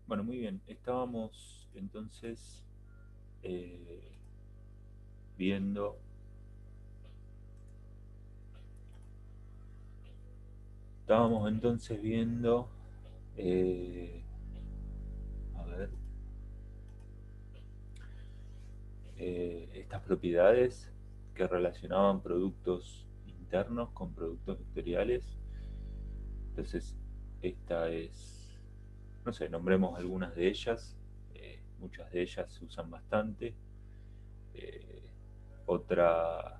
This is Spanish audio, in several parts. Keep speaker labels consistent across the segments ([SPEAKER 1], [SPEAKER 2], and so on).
[SPEAKER 1] Bueno, muy bien. Estábamos entonces eh, viendo, estábamos entonces viendo, eh, a ver, estas propiedades que relacionaban productos internos con productos vectoriales. Entonces, esta es, no sé, nombremos algunas de ellas. Muchas de ellas se usan bastante. Eh, otra,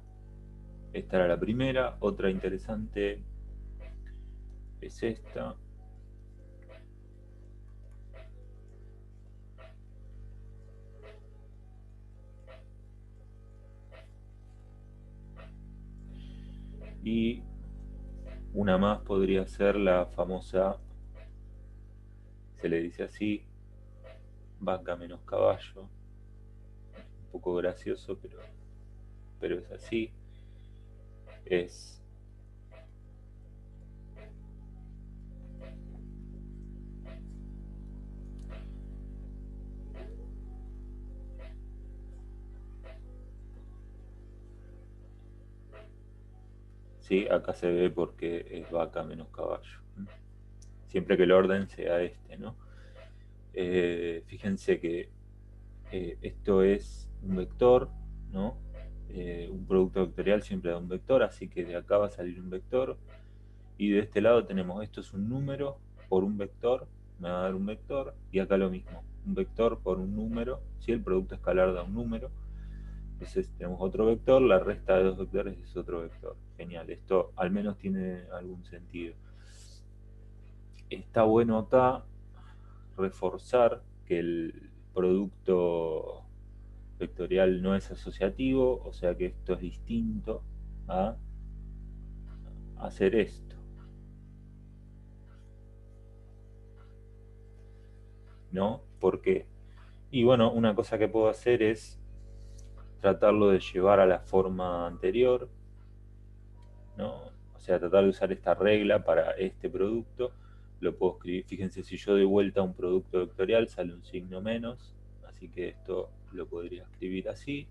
[SPEAKER 1] esta era la primera. Otra interesante es esta. Y una más podría ser la famosa, se le dice así, vaca menos caballo. Un poco gracioso, pero es así. Es, sí, acá se ve porque es vaca menos caballo. Siempre que el orden sea este, ¿no? Fíjense que esto es un vector, ¿no? Un producto vectorial siempre da un vector, así que de acá va a salir un vector. Y de este lado tenemos, esto es un número por un vector, me va a dar un vector, y acá lo mismo, un vector por un número, si el producto escalar da un número, entonces tenemos otro vector, la resta de dos vectores es otro vector. Genial, esto al menos tiene algún sentido. Está bueno acá reforzar que el producto vectorial no es asociativo, o sea que esto es distinto a hacer esto, ¿no? Porque, y bueno, una cosa que puedo hacer es tratarlo de llevar a la forma anterior, ¿no? O sea, tratar de usar esta regla para este producto. Lo puedo escribir, fíjense, si yo doy vuelta a un producto vectorial sale un signo menos, así que esto lo podría escribir así.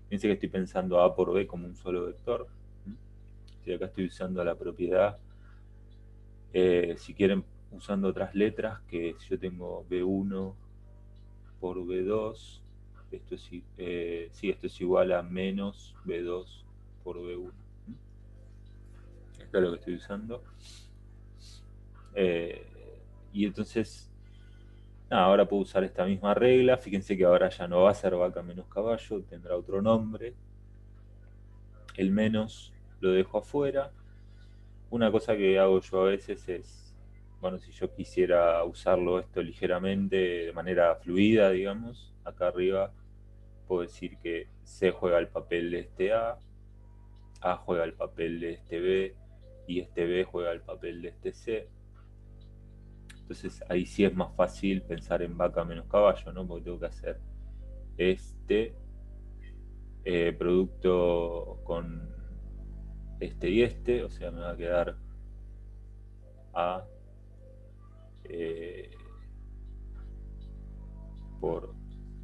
[SPEAKER 1] Fíjense que estoy pensando A por B como un solo vector. Si acá estoy usando la propiedad, si quieren usando otras letras, que si yo tengo B1 por B2, esto es, sí, esto es igual a menos B2 por B1. Esto es lo que estoy usando. Eh, y entonces, nada, ahora puedo usar esta misma regla. Fíjense que ahora ya no va a ser vaca menos caballo, tendrá otro nombre. El menos lo dejo afuera. Una cosa que hago yo a veces es, bueno, si yo quisiera usarlo esto ligeramente, de manera fluida, digamos, acá arriba puedo decir que C juega el papel de este A juega el papel de este B, y este B juega el papel de este C. Entonces ahí sí es más fácil pensar en vaca menos caballo, ¿no? Porque tengo que hacer este producto con este y este, o sea, me va a quedar A eh, por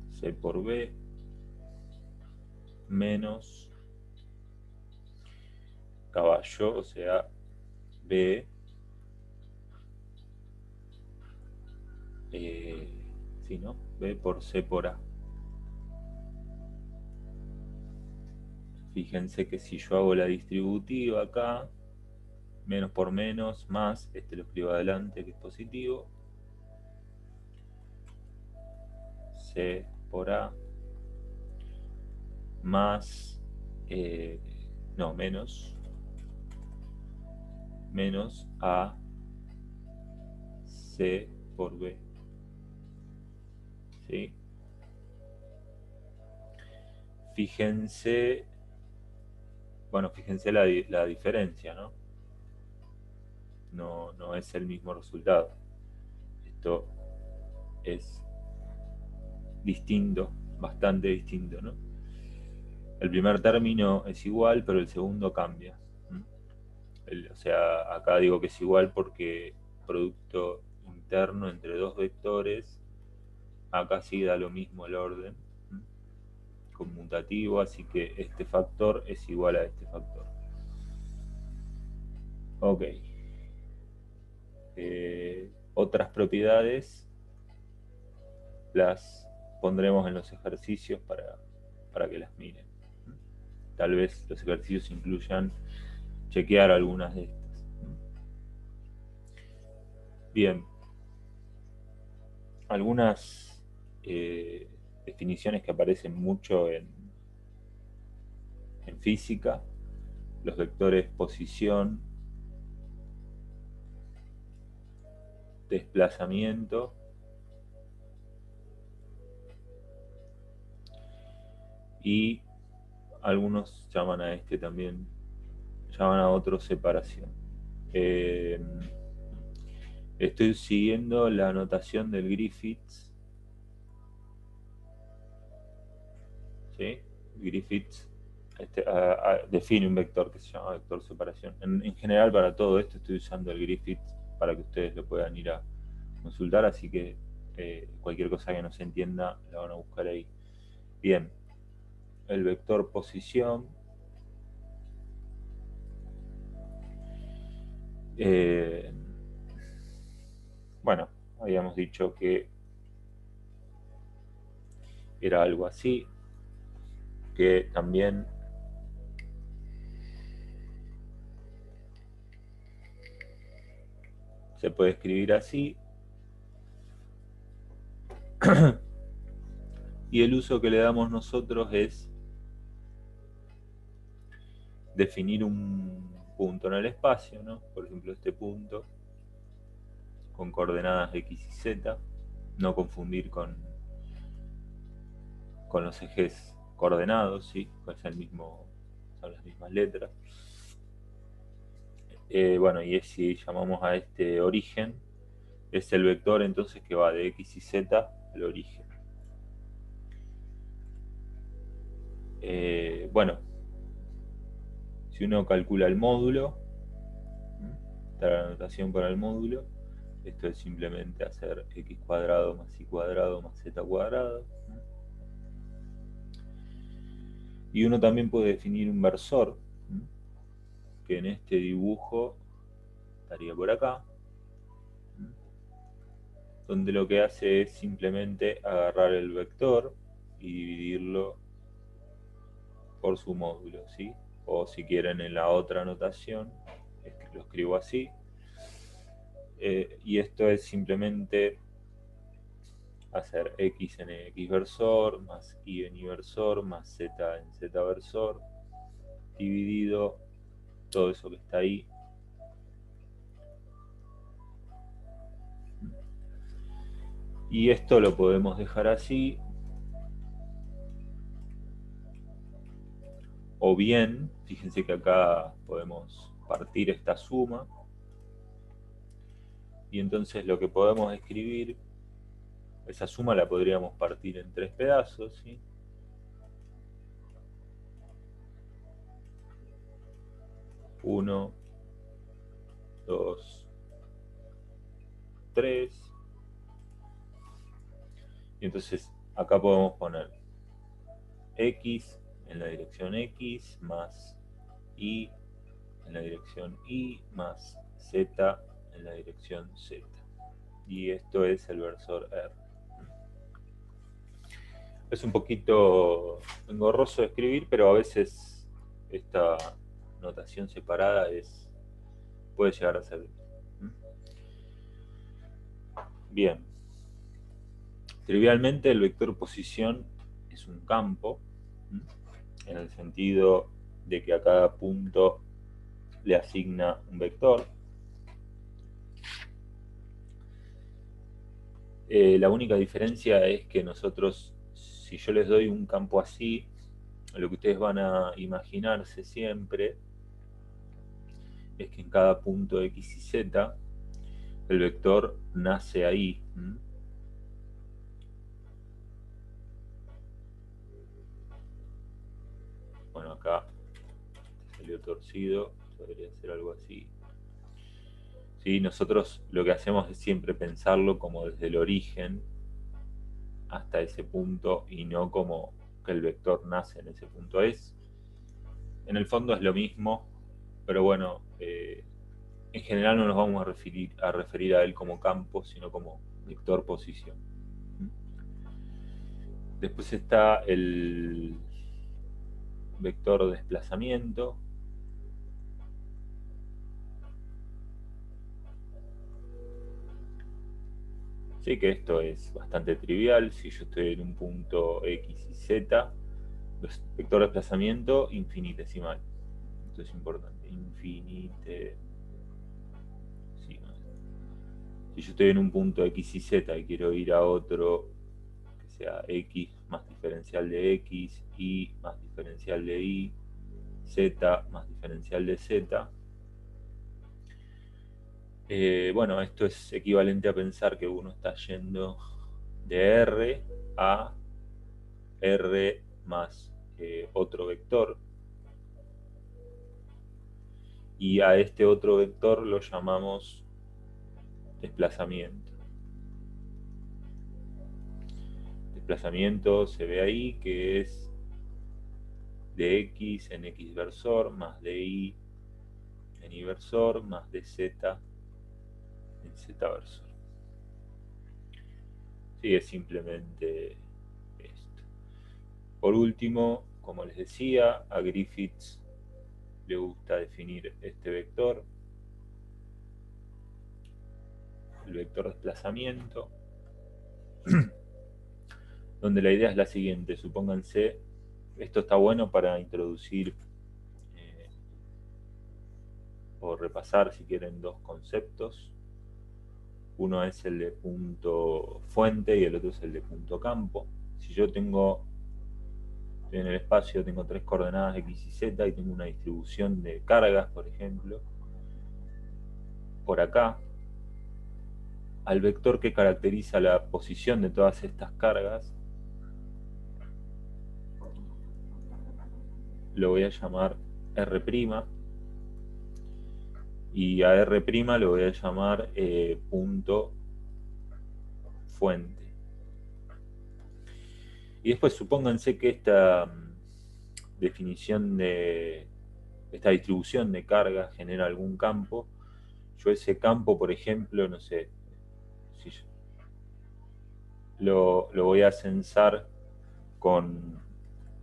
[SPEAKER 1] C por B menos caballo, o sea, B, sí, ¿no? B por C por A. Fíjense que si yo hago la distributiva acá, menos por menos, más, este lo escribo adelante que es positivo, C por A, más, eh, no, menos A C por B, ¿sí? Fíjense, bueno, fíjense la diferencia, ¿no? ¿no? No es el mismo resultado. Esto es distinto, bastante distinto, ¿no? El primer término es igual, pero el segundo cambia. O sea, acá digo que es igual porque producto interno entre dos vectores. Acá sí da lo mismo el orden conmutativo, así que este factor es igual a este factor. Ok. Otras propiedades las pondremos en los ejercicios para que las miren. Tal vez los ejercicios incluyan chequear algunas de estas. Bien. Algunas definiciones que aparecen mucho en física: los vectores posición, desplazamiento y algunos llaman a este también, llaman a otro separación. Estoy siguiendo la notación del Griffiths. ¿Sí? Griffiths define un vector que se llama vector separación. En general, para todo esto estoy usando el Griffiths para que ustedes lo puedan ir a consultar, así que cualquier cosa que no se entienda la van a buscar ahí. Bien, el vector posición bueno, habíamos dicho que era algo así, que también se puede escribir así. Y el uso que le damos nosotros es definir un punto en el espacio, ¿no? Por ejemplo, este punto con coordenadas x y z, no confundir con los ejes coordenados, ¿sí? Pues son las mismas letras. Bueno, y si llamamos a este origen, es el vector entonces que va de x y z al origen. Bueno, si uno calcula el módulo, está la notación para el módulo, esto es simplemente hacer x cuadrado más y cuadrado más z cuadrado. Y uno también puede definir un versor, que en este dibujo estaría por acá, donde lo que hace es simplemente agarrar el vector y dividirlo por su módulo, ¿sí? O si quieren en la otra notación, lo escribo así. Y esto es simplemente hacer x en x versor, más y en y versor, más z en z versor, dividido todo eso que está ahí. Y esto lo podemos dejar así. O bien, fíjense que acá podemos partir esta suma. Y entonces lo que podemos escribir, esa suma la podríamos partir en 3 pedazos, ¿sí? Uno, 2, 3. Y entonces acá podemos poner x en la dirección x más y en la dirección y más z en la dirección z. Y esto es el versor R. Es un poquito engorroso de escribir, pero a veces esta notación separada puede llegar a ser. Bien. Trivialmente el vector posición es un campo, en el sentido de que a cada punto le asigna un vector. La única diferencia es que nosotros, si yo les doy un campo así, lo que ustedes van a imaginarse siempre es que en cada punto x y z el vector nace ahí. Bueno, acá salió torcido, debería ser algo así. ¿sí? Nosotros lo que hacemos es siempre pensarlo como desde el origen hasta ese punto y no como que el vector nace en ese punto. En el fondo es lo mismo, pero bueno, en general no nos vamos a referir a él como campo, sino como vector posición. Después está el vector desplazamiento. Sí que esto es bastante trivial. Si yo estoy en un punto X y Z, vector de desplazamiento infinitesimal. Esto es importante. Infinitesimal. Si yo estoy en un punto X y Z y quiero ir a otro que sea X más diferencial de X, Y más diferencial de Y, Z más diferencial de Z, bueno, esto es equivalente a pensar que uno está yendo de R a R más otro vector, y a este otro vector lo llamamos desplazamiento. Desplazamiento se ve ahí que es de X en X versor más de Y en Y versor más de Z en Z versor. Sí, es simplemente esto. Por último, como les decía, a Griffiths le gusta definir este vector, el vector desplazamiento, donde la idea es la siguiente. Supónganse, esto está bueno para introducir o repasar, si quieren, dos conceptos. Uno es el de punto fuente y el otro es el de punto campo. Si yo tengo en el espacio, tengo tres coordenadas X y Z y tengo una distribución de cargas, por ejemplo, por acá, al vector que caracteriza la posición de todas estas cargas lo voy a llamar R', y a R' lo voy a llamar punto fuente. Y después supónganse que esta definición de esta distribución de cargas genera algún campo. Yo ese campo, por ejemplo, no sé, si lo voy a censar con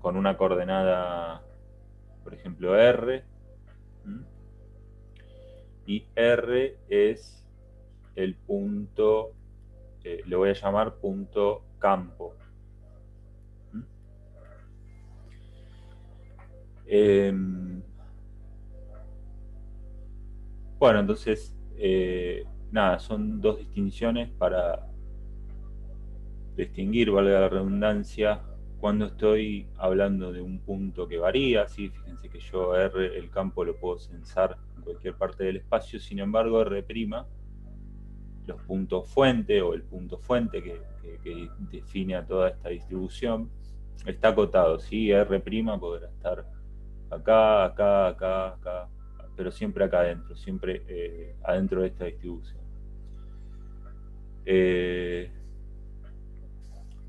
[SPEAKER 1] una coordenada, por ejemplo, R, y R es el punto, lo voy a llamar punto campo. Bueno, entonces, nada, son dos distinciones para distinguir, valga la redundancia, cuando estoy hablando de un punto que varía. ¿Sí? Fíjense que yo R, el campo, lo puedo censar en cualquier parte del espacio. Sin embargo, R', los puntos fuente o el punto fuente que define a toda esta distribución, está acotado. ¿Sí? R' podrá estar acá, acá, acá, acá, pero siempre acá adentro, siempre adentro de esta distribución.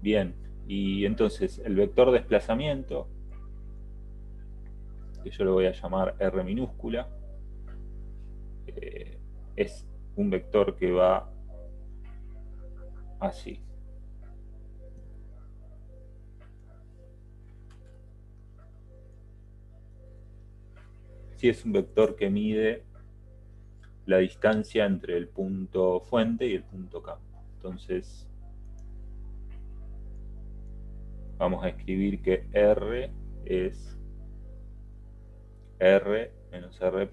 [SPEAKER 1] Bien, y entonces el vector desplazamiento, que yo lo voy a llamar R minúscula, es un vector que va así. Sí, es un vector que mide la distancia entre el punto fuente y el punto campo. Entonces, vamos a escribir que R es R menos R'.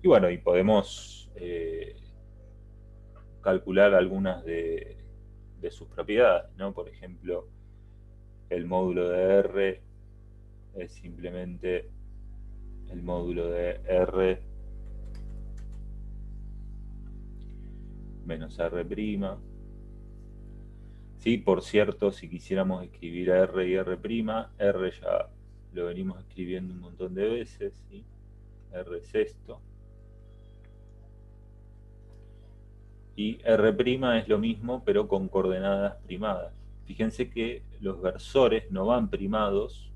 [SPEAKER 1] Y bueno, y podemos calcular algunas de sus propiedades, ¿no? Por ejemplo, el módulo de R es simplemente el módulo de R menos R'. Sí, por cierto, si quisiéramos escribir R y R', R ya lo venimos escribiendo un montón de veces, ¿sí? R es esto. Y R' es lo mismo, pero con coordenadas primadas. Fíjense que los versores no van primados,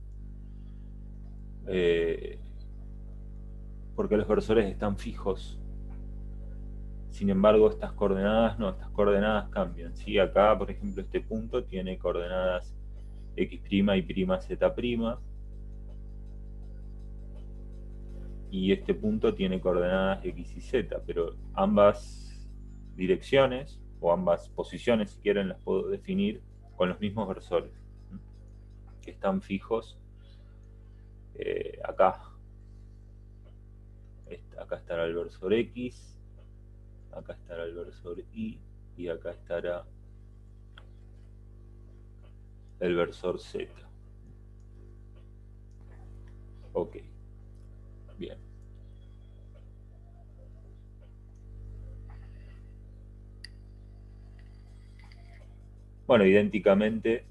[SPEAKER 1] porque los versores están fijos. Sin embargo, estas coordenadas no, estas coordenadas cambian. ¿Sí? Acá, por ejemplo, este punto tiene coordenadas x' y z', y este punto tiene coordenadas x y z, pero ambas direcciones, o ambas posiciones, si quieren, las puedo definir con los mismos versores, que están fijos acá. Acá estará el versor x, acá estará el versor y acá estará el versor z. Ok, bien. Bueno, idénticamente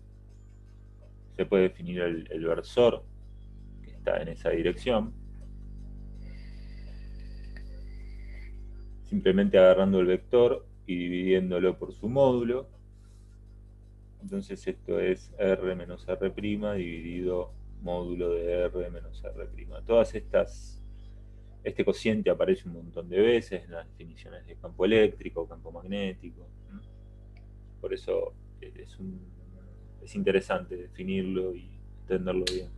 [SPEAKER 1] se puede definir el versor que está en esa dirección, simplemente agarrando el vector y dividiéndolo por su módulo. Entonces esto es R menos R' dividido módulo de R menos R'. Todas estas, este cociente aparece un montón de veces en las definiciones de campo eléctrico, campo magnético. Por eso es interesante definirlo y entenderlo bien.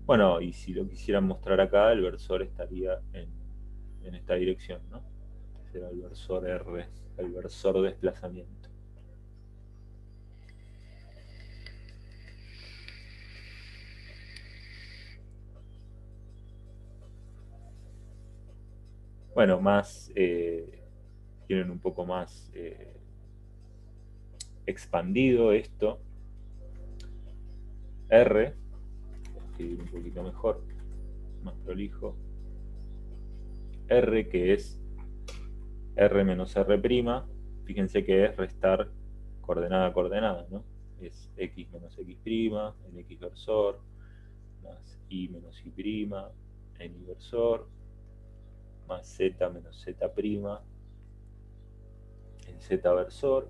[SPEAKER 1] Bueno, y si lo quisieran mostrar acá, el versor estaría en esta dirección, ¿no? Este será el versor R, el versor de desplazamiento. Bueno, tienen un poco más expandido esto. R, escribir un poquito mejor, más prolijo. R, que es R menos R', fíjense que es restar coordenada a coordenada, ¿no? Es X menos X', en X versor, más Y menos Y, en Y versor, más Z menos Z', en Z versor.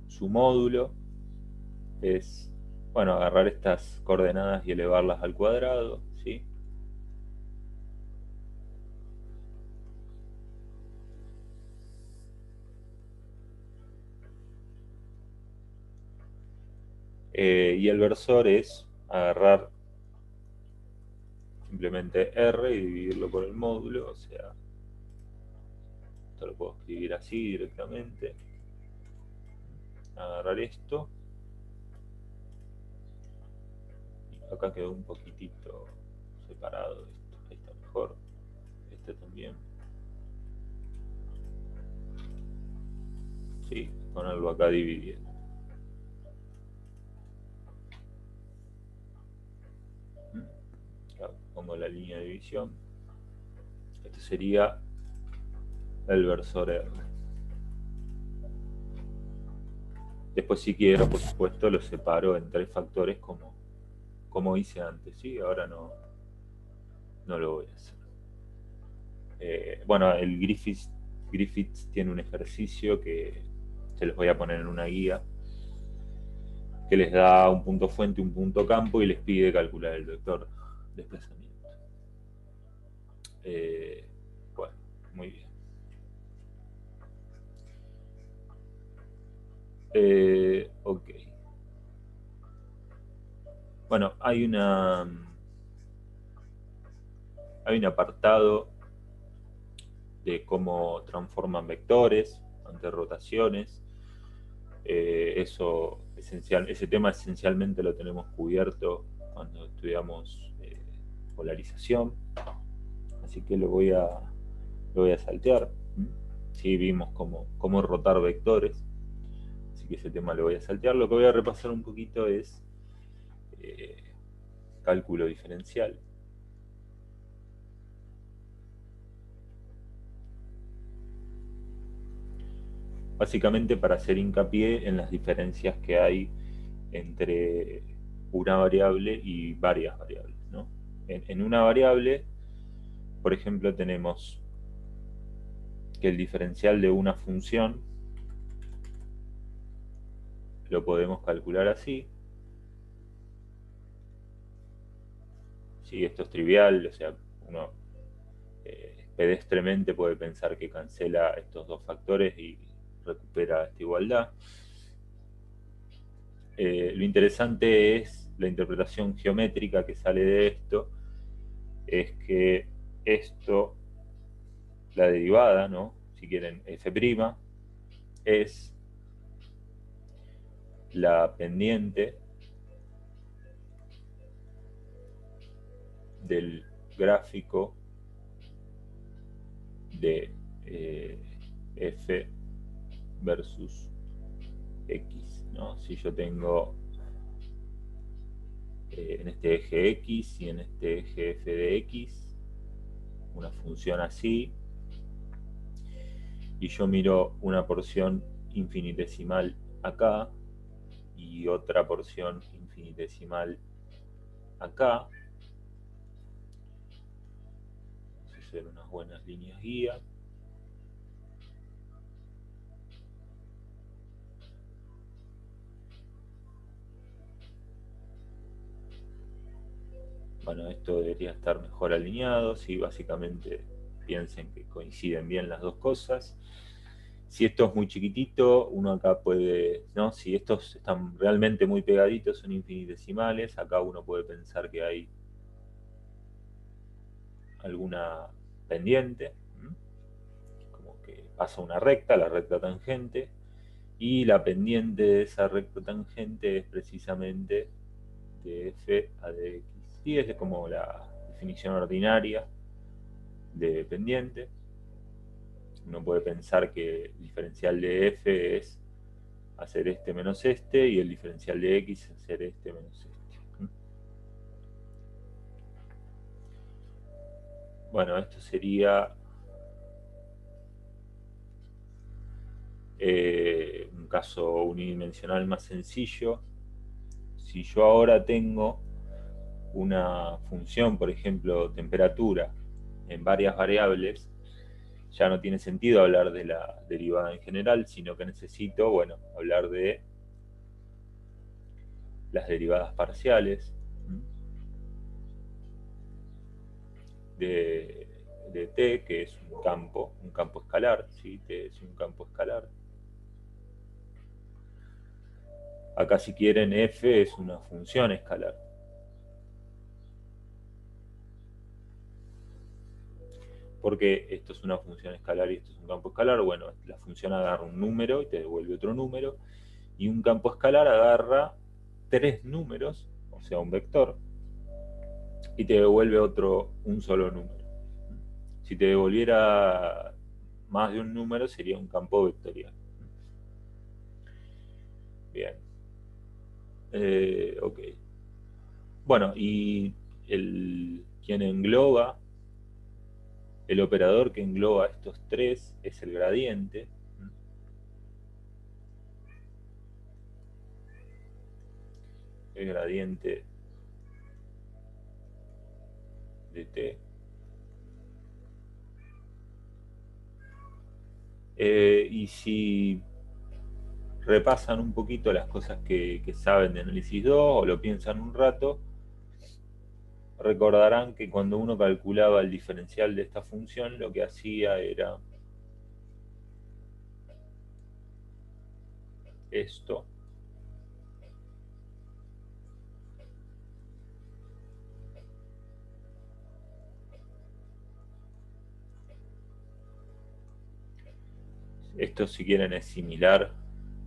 [SPEAKER 1] Su módulo es, bueno, agarrar estas coordenadas y elevarlas al cuadrado, ¿sí? Y el versor es agarrar simplemente R y dividirlo por el módulo, o sea, esto lo puedo escribir así directamente. Agarrar esto. Y acá quedó un poquitito separado esto. Ahí está mejor. Este también. Sí, ponerlo acá dividido. Acá pongo la línea de división. Este sería el versor R. Después, si quiero, por supuesto, lo separo en 3 factores como hice antes, ¿sí? Ahora no lo voy a hacer. Bueno, el Griffiths tiene un ejercicio que se los voy a poner en una guía, que les da un punto fuente, un punto campo y les pide calcular el vector desplazamiento. Bueno, muy bien. Ok. Bueno, hay un apartado de cómo transforman vectores ante rotaciones. Ese tema esencialmente lo tenemos cubierto cuando estudiamos polarización, así que lo voy a saltear. Sí, vimos cómo rotar vectores, así que ese tema lo voy a saltear. Lo que voy a repasar un poquito es cálculo diferencial. Básicamente para hacer hincapié en las diferencias que hay entre una variable y varias variables, ¿no? En una variable, por ejemplo, tenemos que el diferencial de una función lo podemos calcular así. Sí, esto es trivial, o sea, uno pedestremente puede pensar que cancela estos dos factores y recupera esta igualdad. Lo interesante es la interpretación geométrica que sale de esto, es que esto, la derivada, ¿no? Si quieren, f', es la pendiente del gráfico de f versus x, ¿no? Si yo tengo en este eje x y en este eje f de x una función así, y yo miro una porción infinitesimal acá y otra porción infinitesimal acá, vamos a hacer unas buenas líneas guía. Bueno, esto debería estar mejor alineado, ¿sí? Básicamente piensen que coinciden bien las dos cosas. Si esto es muy chiquitito, uno acá puede, ¿no? Si estos están realmente muy pegaditos, son infinitesimales, acá uno puede pensar que hay alguna pendiente, como que pasa una recta, la recta tangente, y la pendiente de esa recta tangente es precisamente de f a de x. Y es como la definición ordinaria de pendiente. Uno puede pensar que el diferencial de f es hacer este menos este, y el diferencial de x es hacer este menos este. Bueno, esto sería un caso unidimensional más sencillo. Si yo ahora tengo una función, por ejemplo, temperatura, en varias variables, ya no tiene sentido hablar de la derivada en general, sino que necesito, bueno, hablar de las derivadas parciales de t, que es un campo escalar, ¿sí? T es un campo escalar. Acá, si quieren, f es una función escalar. Porque esto es una función escalar y esto es un campo escalar. Bueno, la función agarra un número y te devuelve otro número, y un campo escalar agarra tres números, o sea, un vector, y te devuelve un solo número. Si te devolviera más de un número, sería un campo vectorial. Bien. Ok. Bueno, y quien engloba, el operador que engloba estos tres es el gradiente. El gradiente de t. Y si repasan un poquito las cosas que saben de análisis 2 o lo piensan un rato, recordarán que cuando uno calculaba el diferencial de esta función, lo que hacía era esto. Esto, si quieren, es similar,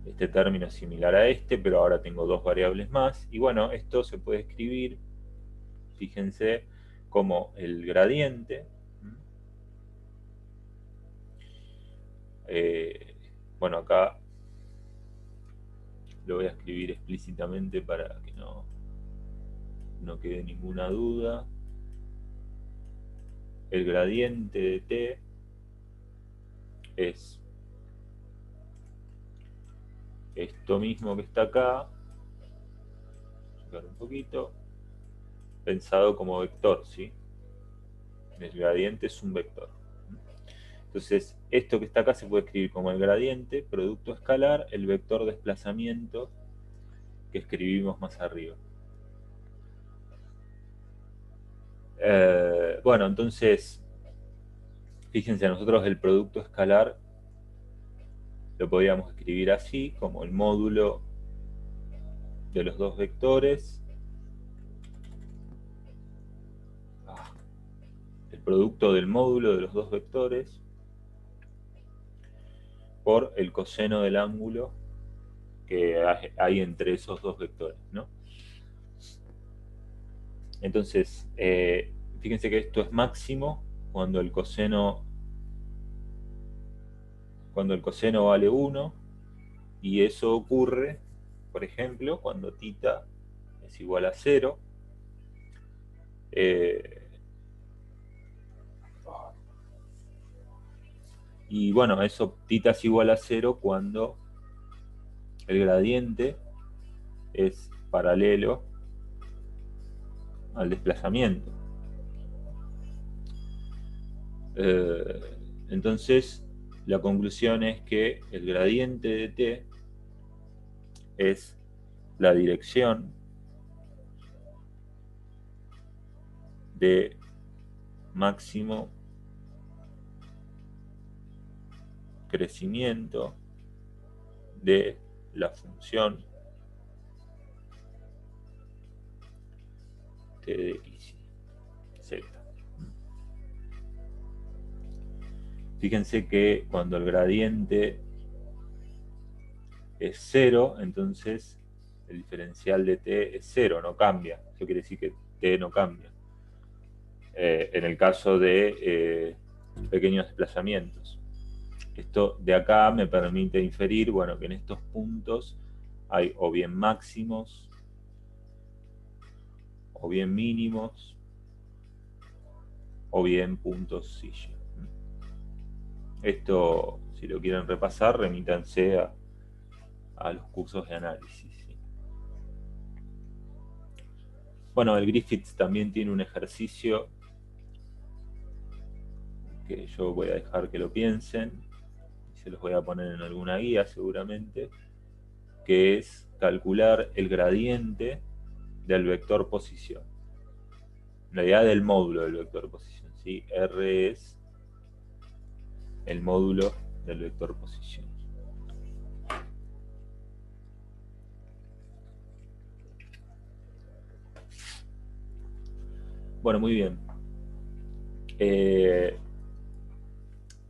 [SPEAKER 1] este término es similar a este, pero ahora tengo dos variables más. Y bueno, esto se puede escribir, fíjense, como el gradiente. Bueno, acá lo voy a escribir explícitamente para que no quede ninguna duda. El gradiente de t es esto mismo que está acá, un poquito, pensado como vector, ¿sí? El gradiente es un vector. Entonces, esto que está acá se puede escribir como el gradiente, producto escalar, el vector desplazamiento que escribimos más arriba. Bueno, entonces, fíjense, nosotros el producto escalar lo podríamos escribir así, como el módulo de los dos vectores. El producto del módulo de los dos vectores por el coseno del ángulo que hay entre esos dos vectores, ¿no? Entonces, fíjense que esto es máximo cuando el coseno vale 1, y eso ocurre, por ejemplo, cuando θ es igual a 0. Y bueno, eso θ es igual a 0 cuando el gradiente es paralelo al desplazamiento. Entonces, la conclusión es que el gradiente de t es la dirección de máximo crecimiento de la función t de x, z. Fíjense que cuando el gradiente es 0, entonces el diferencial de t es 0, no cambia. Eso quiere decir que t no cambia. En el caso de pequeños desplazamientos. Esto de acá me permite inferir, bueno, que en estos puntos hay o bien máximos, o bien mínimos, o bien puntos silla. Esto, si lo quieren repasar, remítanse a los cursos de análisis. ¿Sí? Bueno, el Griffiths también tiene un ejercicio que yo voy a dejar que lo piensen, y se los voy a poner en alguna guía seguramente, que es calcular el gradiente del vector posición. En realidad del módulo del vector posición, ¿sí? R es el módulo del vector posición. Bueno, muy bien.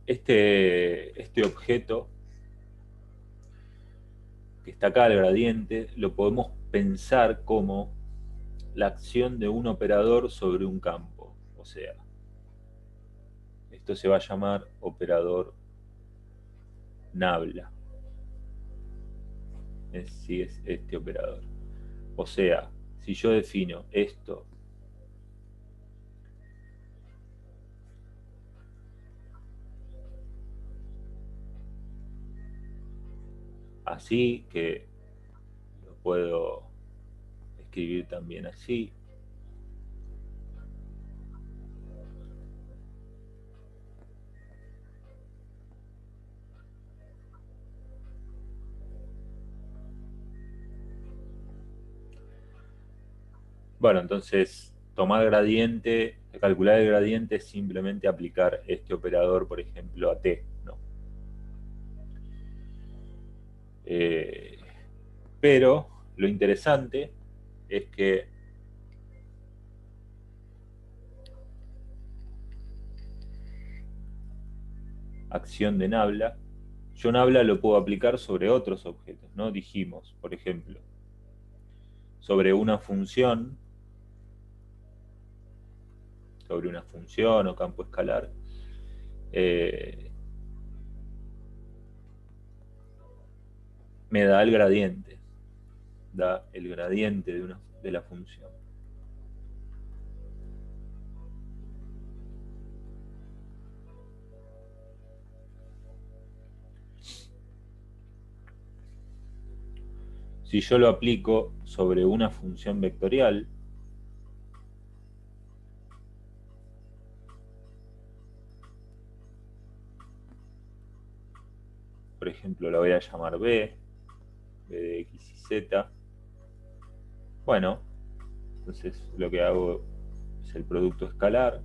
[SPEAKER 1] Este objeto que está acá, el gradiente, lo podemos pensar como la acción de un operador sobre un campo. O sea, esto se va a llamar operador nabla. Sí, es este operador. O sea, si yo defino esto así, que lo puedo escribir también así. Bueno, entonces tomar gradiente, calcular el gradiente es simplemente aplicar este operador, por ejemplo, a t, ¿no? Pero lo interesante es que acción de nabla, yo nabla lo puedo aplicar sobre otros objetos, ¿no? Dijimos, por ejemplo, sobre una función o campo escalar, me da el gradiente, de la función. Si yo lo aplico sobre una función vectorial, por ejemplo, la voy a llamar B de X y Z. Bueno, entonces lo que hago es el producto escalar.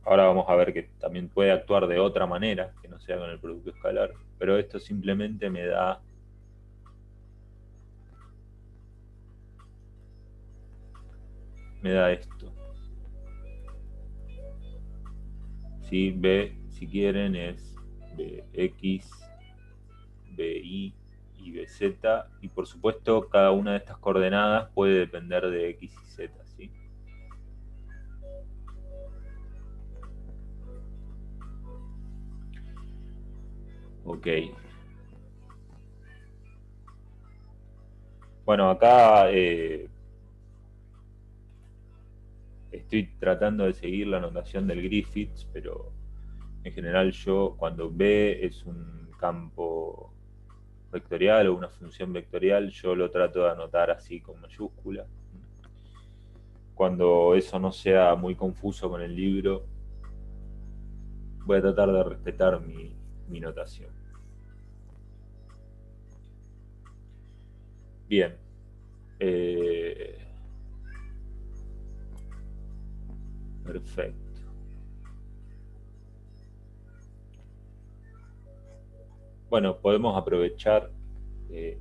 [SPEAKER 1] Ahora vamos a ver que también puede actuar de otra manera, que no sea con el producto escalar, pero esto simplemente me da esto. ¿Sí? B, si quieren, es Bx, Bi y Bz, y por supuesto cada una de estas coordenadas puede depender de X y Z, ¿sí? Ok. Bueno, acá estoy tratando de seguir la notación del Griffiths, pero en general yo cuando B es un campo vectorial o una función vectorial, yo lo trato de anotar así con mayúscula. Cuando eso no sea muy confuso con el libro, voy a tratar de respetar mi notación. Bien. Perfecto. Bueno, podemos aprovechar que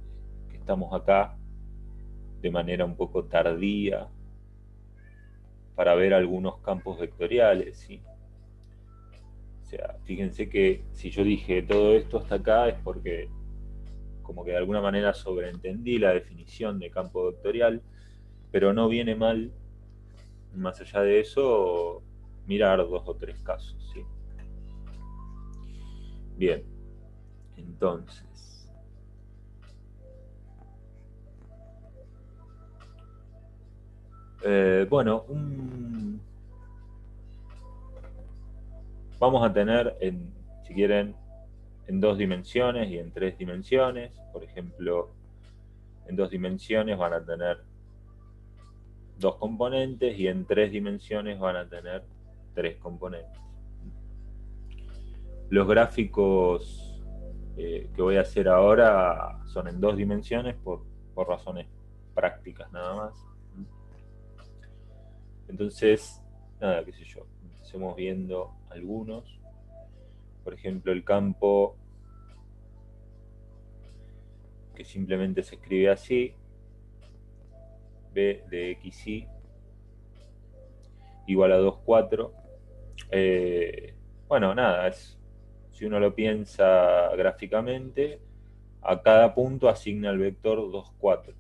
[SPEAKER 1] estamos acá de manera un poco tardía para ver algunos campos vectoriales, ¿sí? O sea, fíjense que si yo dije todo esto hasta acá es porque como que de alguna manera sobreentendí la definición de campo vectorial, pero no viene mal, más allá de eso, mirar 2 o 3 casos, ¿sí? Bien, entonces, bueno, vamos a tener, si quieren, en 2 dimensiones y en 3 dimensiones. Por ejemplo, en 2 dimensiones van a tener 2 componentes y en 3 dimensiones van a tener 3 componentes. Los gráficos que voy a hacer ahora son en 2 dimensiones por razones prácticas nada más. Entonces, nada, qué sé yo, empecemos viendo algunos. Por ejemplo, el campo que simplemente se escribe así, B de xy igual a 2, 4. Bueno, nada, si uno lo piensa gráficamente, a cada punto asigna el vector 2, 4.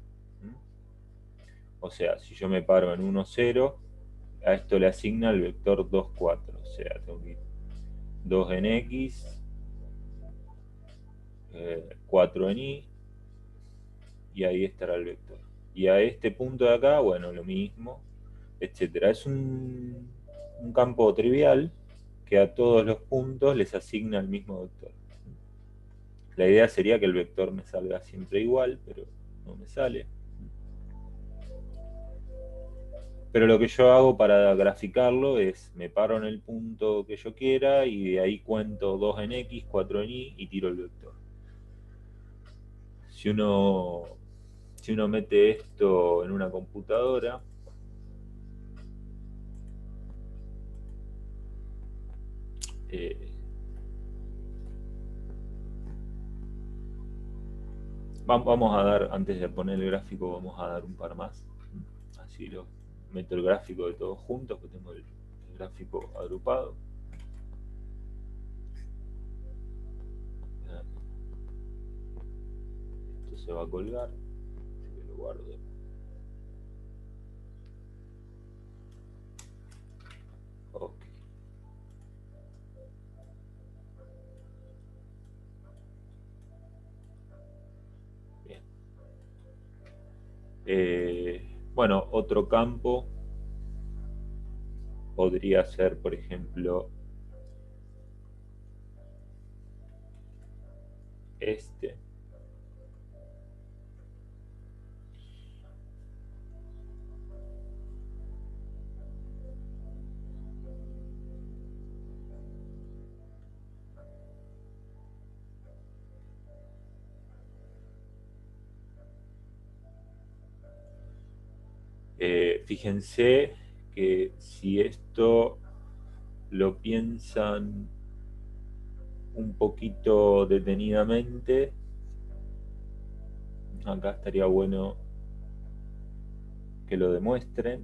[SPEAKER 1] O sea, si yo me paro en 1, 0, a esto le asigna el vector 2, 4. O sea, tengo que ir 2 en x, 4 en y, y ahí estará el vector. Y a este punto de acá, bueno, lo mismo, etcétera. Es un campo trivial que a todos los puntos les asigna el mismo vector. La idea sería que el vector me salga siempre igual, pero no me sale. Pero lo que yo hago para graficarlo es, me paro en el punto que yo quiera y de ahí cuento 2 en x, 4 en y tiro el vector. Si uno mete esto en una computadora, vamos a dar, antes de poner el gráfico, vamos a dar un par más. Así lo meto el gráfico de todos juntos, que tengo el gráfico agrupado. Esto se va a colgar, así que lo guardo. Ok. Bien. Bueno, otro campo podría ser, por ejemplo, este. Fíjense que si esto lo piensan un poquito detenidamente, acá estaría bueno que lo demuestren,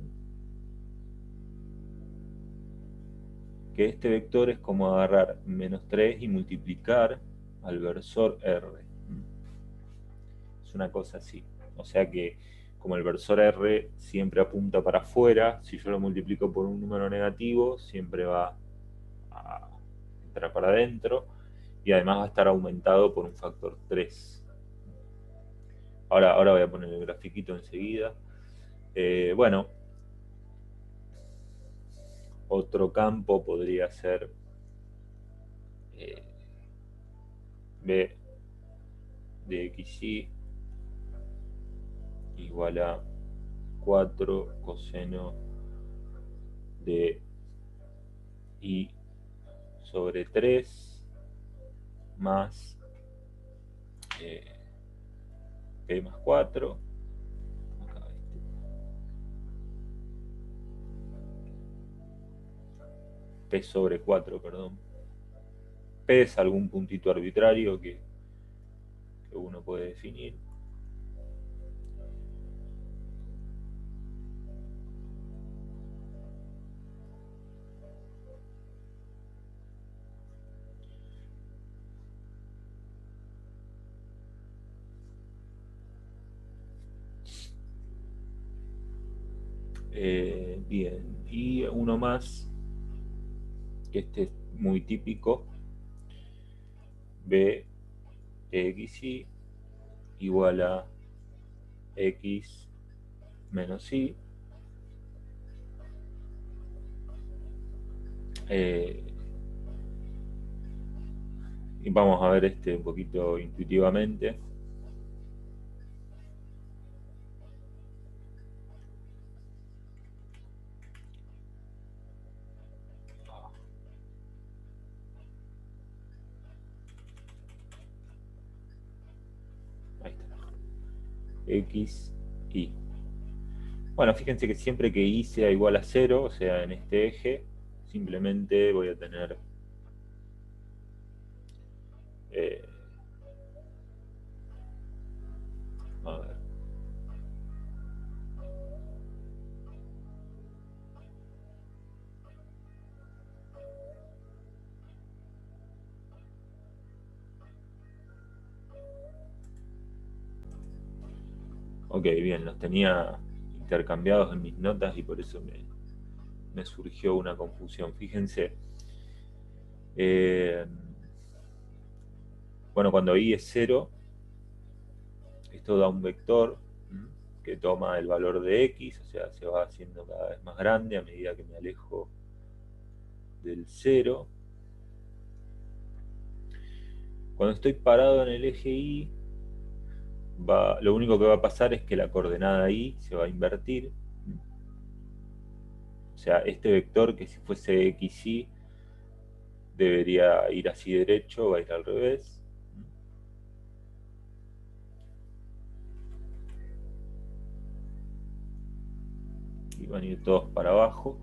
[SPEAKER 1] que este vector es como agarrar -3 y multiplicar al versor R. Es una cosa así. O sea que como el versor R siempre apunta para afuera, si yo lo multiplico por un número negativo, siempre va a entrar para adentro, y además va a estar aumentado por un factor 3. Ahora voy a poner el grafiquito enseguida. Bueno, otro campo podría ser b de xy igual a 4 coseno de y sobre 3 más p más 4. Acá, p sobre 4, perdón. P es algún puntito arbitrario que uno puede definir. Bien, y uno más, que este es muy típico, b de xy igual a x menos y. Y vamos a ver un poquito intuitivamente. Ahí está. X, y. Bueno, fíjense que siempre que y sea igual a 0, o sea, en este eje, simplemente voy a tener a ver. Ok, bien, los tenía intercambiados en mis notas y por eso me surgió una confusión. Fíjense, bueno, cuando i es 0, esto da un vector que toma el valor de x, o sea, se va haciendo cada vez más grande a medida que me alejo del 0. Cuando estoy parado en el eje y, lo único que va a pasar es que la coordenada y se va a invertir. O sea, este vector, que si fuese x, y, debería ir así derecho, va a ir al revés. Y van a ir todos para abajo.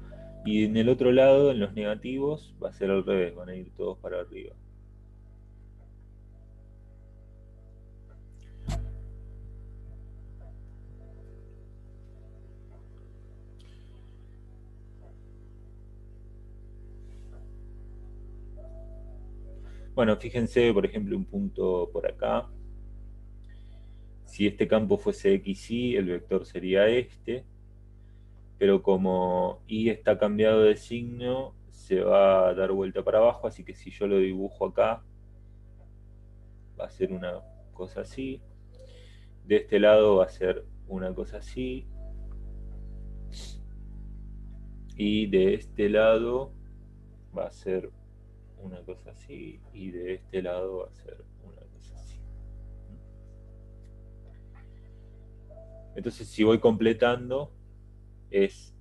[SPEAKER 1] Y en el otro lado, en los negativos, va a ser al revés, van a ir todos para arriba. Bueno, fíjense, por ejemplo, un punto por acá. Si este campo fuese xy, el vector sería este, pero como y está cambiado de signo, se va a dar vuelta para abajo, así que si yo lo dibujo acá, va a ser una cosa así. De este lado va a ser una cosa así. Y de este lado va a ser una cosa así. Y de este lado va a ser una cosa así. Entonces, si voy completando, es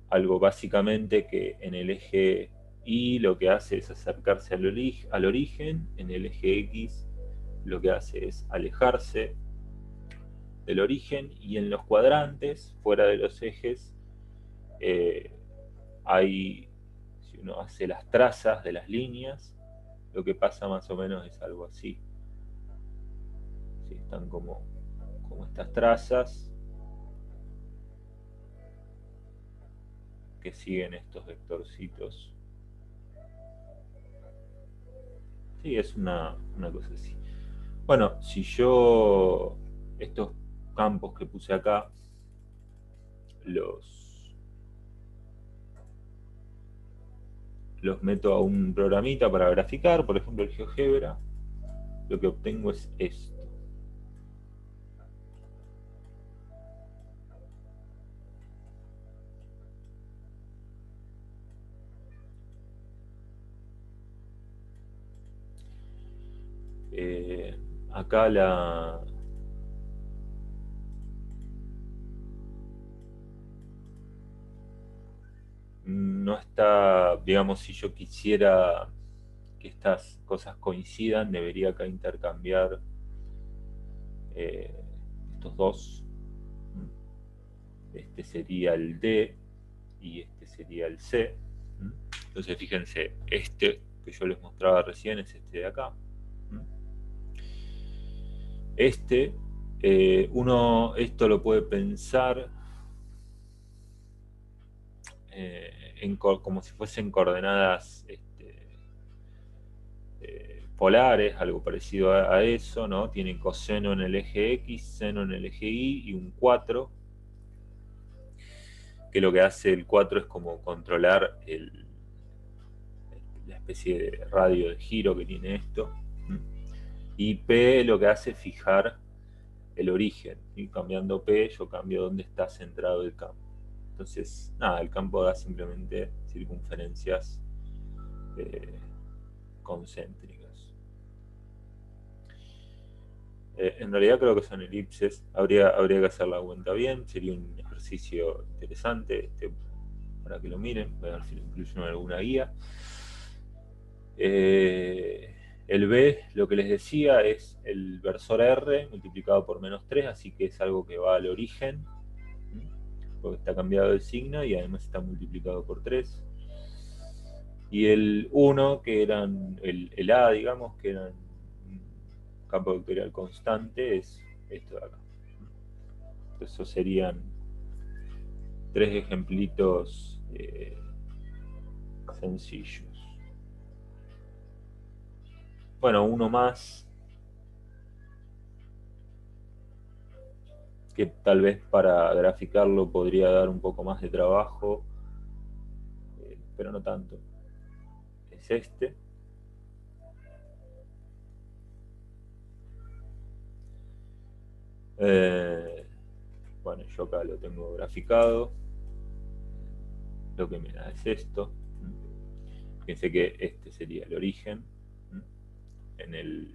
[SPEAKER 1] algo básicamente que en el eje Y lo que hace es acercarse al origen, en el eje X lo que hace es alejarse del origen, y en los cuadrantes, fuera de los ejes, hay, si uno hace las trazas de las líneas, lo que pasa más o menos es algo así. ¿Sí? Están como estas trazas que siguen estos vectorcitos. Sí, es una cosa así. Bueno, si yo estos campos que puse acá los meto a un programita para graficar, por ejemplo el GeoGebra, lo que obtengo es esto. Acá no está, digamos, si yo quisiera que estas cosas coincidan, debería acá intercambiar estos dos. Este sería el D y este sería el C. Entonces fíjense, este que yo les mostraba recién es este de acá. Este, uno esto lo puede pensar como si fuesen coordenadas polares, algo parecido a eso, ¿no? Tiene coseno en el eje X, seno en el eje Y y un 4, que lo que hace el 4 es como controlar la especie de radio de giro que tiene esto. Y P lo que hace es fijar el origen, y cambiando P yo cambio dónde está centrado el campo. Entonces, nada, el campo da simplemente circunferencias concéntricas. En realidad creo que son elipses, habría que hacer la cuenta bien, sería un ejercicio interesante para que lo miren, voy a ver si lo incluyo en alguna guía. El B, lo que les decía, es el versor R multiplicado por -3, así que es algo que va al origen, porque está cambiado el signo y además está multiplicado por 3. Y el 1, que eran el A, digamos, que eran un campo vectorial constante, es esto de acá. Entonces, esos serían 3 ejemplitos sencillos. Bueno, uno más que tal vez para graficarlo podría dar un poco más de trabajo, pero no tanto. Es este. Bueno, yo acá lo tengo graficado. Lo que me da es esto. Fíjense que este sería el origen. En el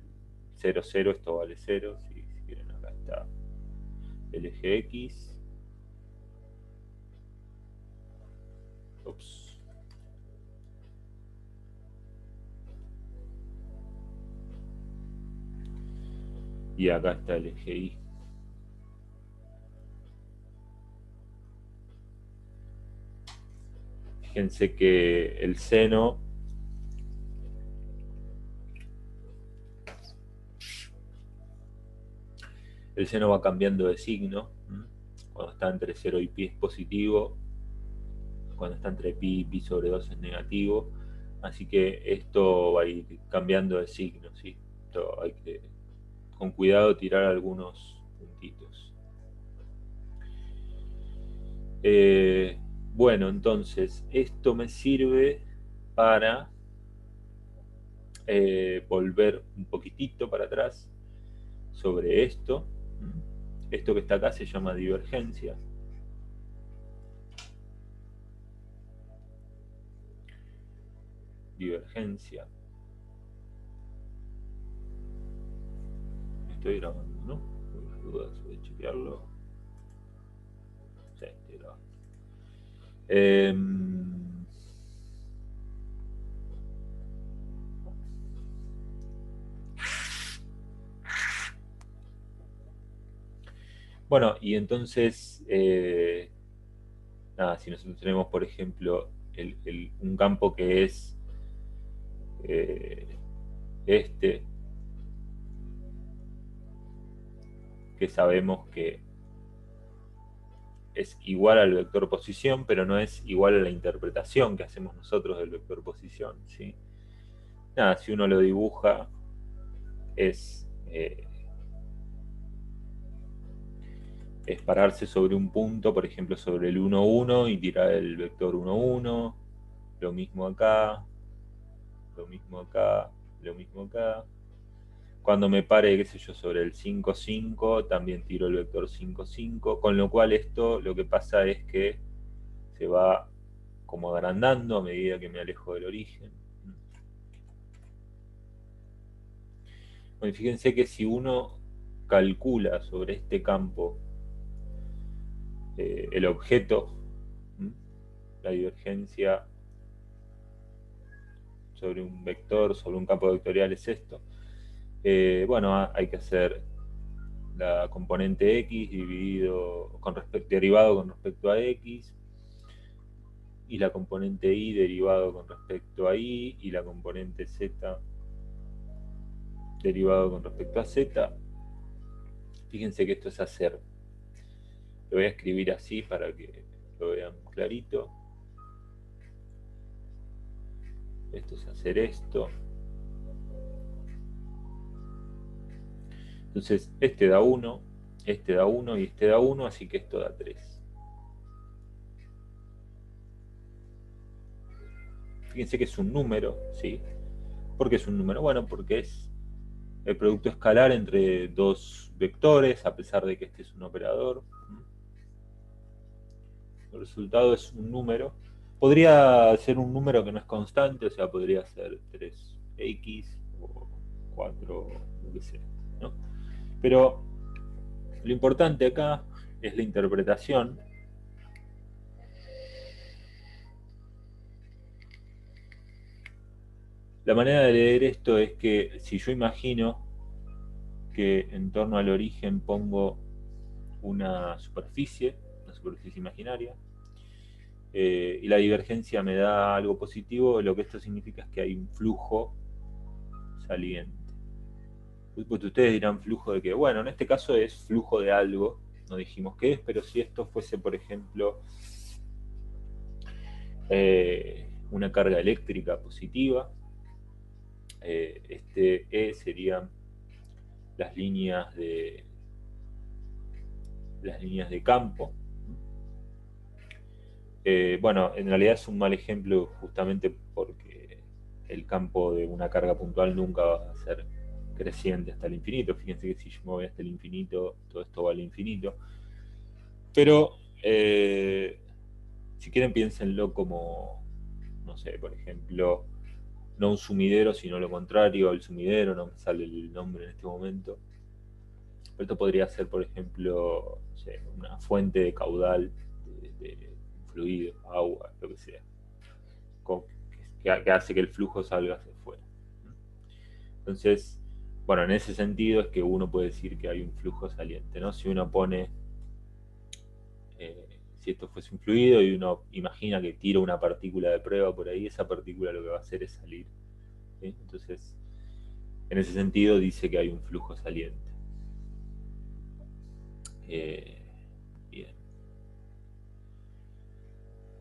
[SPEAKER 1] 0, 0 esto vale 0. Si quieren, acá está el eje X. Ups. Y acá está el eje Y. Fíjense que el seno va cambiando de signo. Cuando está entre 0 y pi es positivo, cuando está entre pi y pi sobre 2 es negativo, así que esto va a ir cambiando de signo, ¿sí? Esto hay que, con cuidado, tirar algunos puntitos. Bueno, entonces, esto me sirve para volver un poquitito para atrás sobre esto. Esto que está acá se llama divergencia. Divergencia. Estoy grabando, ¿no? Por las dudas voy a chequearlo. Sí, estoy grabando. Bueno, y entonces, nada, si nosotros tenemos, por ejemplo, un campo que es este, que sabemos que es igual al vector posición, pero no es igual a la interpretación que hacemos nosotros del vector posición, ¿sí? Nada, si uno lo dibuja, es pararse sobre un punto, por ejemplo, sobre el 1, 1 y tirar el vector 1, 1. Lo mismo acá, lo mismo acá, lo mismo acá. Cuando me pare, qué sé yo, sobre el 5, 5, también tiro el vector 5, 5. Con lo cual esto lo que pasa es que se va como agrandando a medida que me alejo del origen. Bueno, fíjense que si uno calcula sobre este campo el objeto, la divergencia sobre un vector, sobre un campo vectorial es esto. Bueno, hay que hacer la componente x derivado con respecto a x, y la componente y derivado con respecto a y, y la componente z derivado con respecto a z. Fíjense que esto es hacer. Lo voy a escribir así para que lo vean clarito. Esto es hacer esto. Entonces, este da 1, este da 1 y este da 1, así que esto da 3. Fíjense que es un número, ¿sí? ¿Por qué es un número? Bueno, porque es el producto escalar entre dos vectores, a pesar de que este es un operador. El resultado es un número. Podría ser un número que no es constante, o sea, podría ser 3x o 4, lo que sea, ¿no? Pero lo importante acá es la interpretación. La manera de leer esto es que si yo imagino que en torno al origen pongo una superficie imaginaria, y la divergencia me da algo positivo, lo que esto significa es que hay un flujo saliente. Pues ustedes dirán flujo de qué. Bueno, en este caso es flujo de algo, no dijimos qué es, pero si esto fuese, por ejemplo, una carga eléctrica positiva, este E serían las líneas de campo. Bueno, en realidad es un mal ejemplo justamente porque el campo de una carga puntual nunca va a ser creciente hasta el infinito. Fíjense que si yo me voy hasta el infinito, todo esto va al infinito. Pero si quieren piénsenlo como, no sé, por ejemplo, no un sumidero, sino lo contrario, el sumidero, no me sale el nombre en este momento. Pero esto podría ser, por ejemplo, no sé, una fuente de caudal de fluido, agua, lo que sea, que hace que el flujo salga hacia afuera. Entonces, bueno, en ese sentido es que uno puede decir que hay un flujo saliente, ¿no? Si uno pone, si esto fuese un fluido y uno imagina que tira una partícula de prueba por ahí, esa partícula lo que va a hacer es salir, ¿sí? Entonces, en ese sentido dice que hay un flujo saliente. Bien.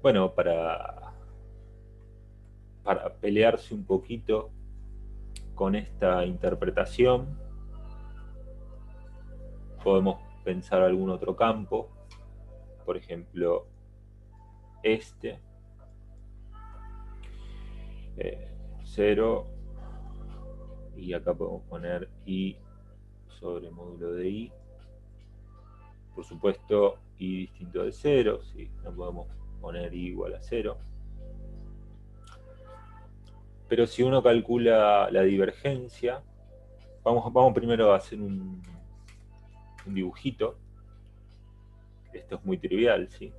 [SPEAKER 1] Bueno, para pelearse un poquito con esta interpretación, podemos pensar algún otro campo, por ejemplo, este, 0, y acá podemos poner i sobre módulo de i. Por supuesto, i distinto de 0, ¿sí? No podemos poner i igual a 0. Pero si uno calcula la divergencia, vamos primero a hacer un dibujito. Esto es muy trivial, ¿sí?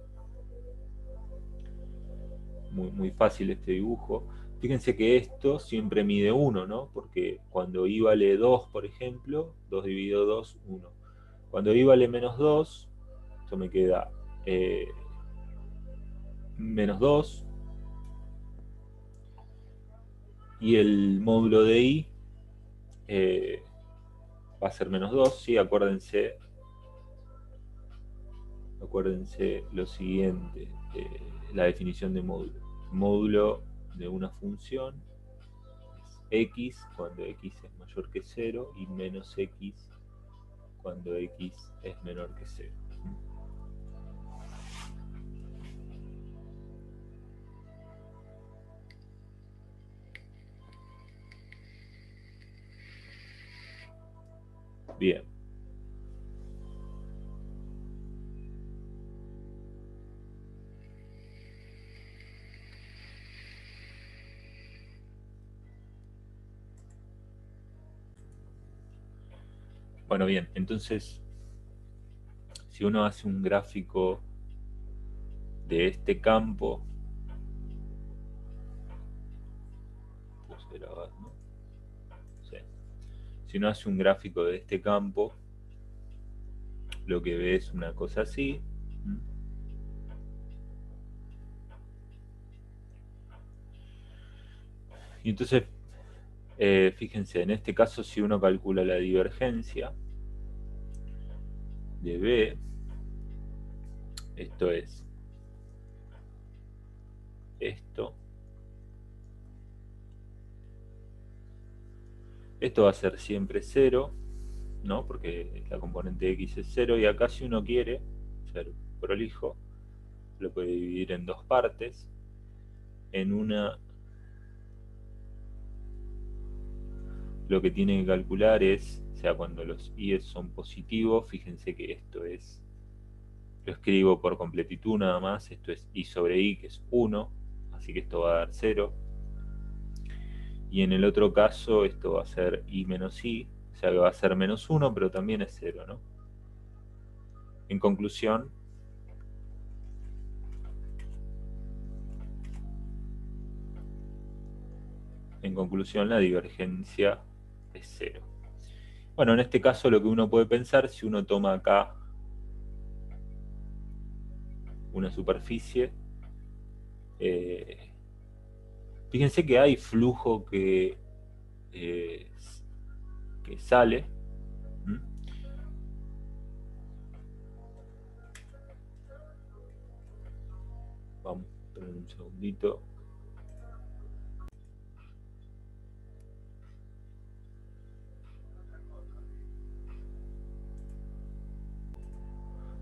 [SPEAKER 1] Muy fácil este dibujo. Fíjense que esto siempre mide 1, ¿no? Porque cuando i vale 2, por ejemplo, 2 dividido 2, 1. Cuando I vale menos 2, esto me queda menos 2, y el módulo de I va a ser menos 2, ¿sí? Acuérdense lo siguiente, la definición de módulo. Módulo de una función es x cuando x es mayor que 0 y menos x cuando x es menor que 0. Bien. Bueno, bien, entonces, si uno hace un gráfico de este campo, puse grabar, ¿no? Sí. Si uno hace un gráfico de este campo, lo que ve es una cosa así. Y entonces, fíjense, en este caso, si uno calcula la divergencia de B, esto es esto. Esto va a ser siempre 0, ¿no? Porque la componente de x es 0, y acá si uno quiere ser prolijo, lo puede dividir en dos partes. En una, lo que tiene que calcular es, o sea, cuando los i's son positivos, fíjense que esto es, lo escribo por completitud nada más, esto es i sobre i, que es 1, así que esto va a dar 0. Y en el otro caso, esto va a ser i menos i, o sea que va a ser menos 1, pero también es 0, ¿no? En conclusión, la divergencia es 0. Bueno, en este caso lo que uno puede pensar, si uno toma acá una superficie, fíjense que hay flujo que sale. Vamos a poner un segundito.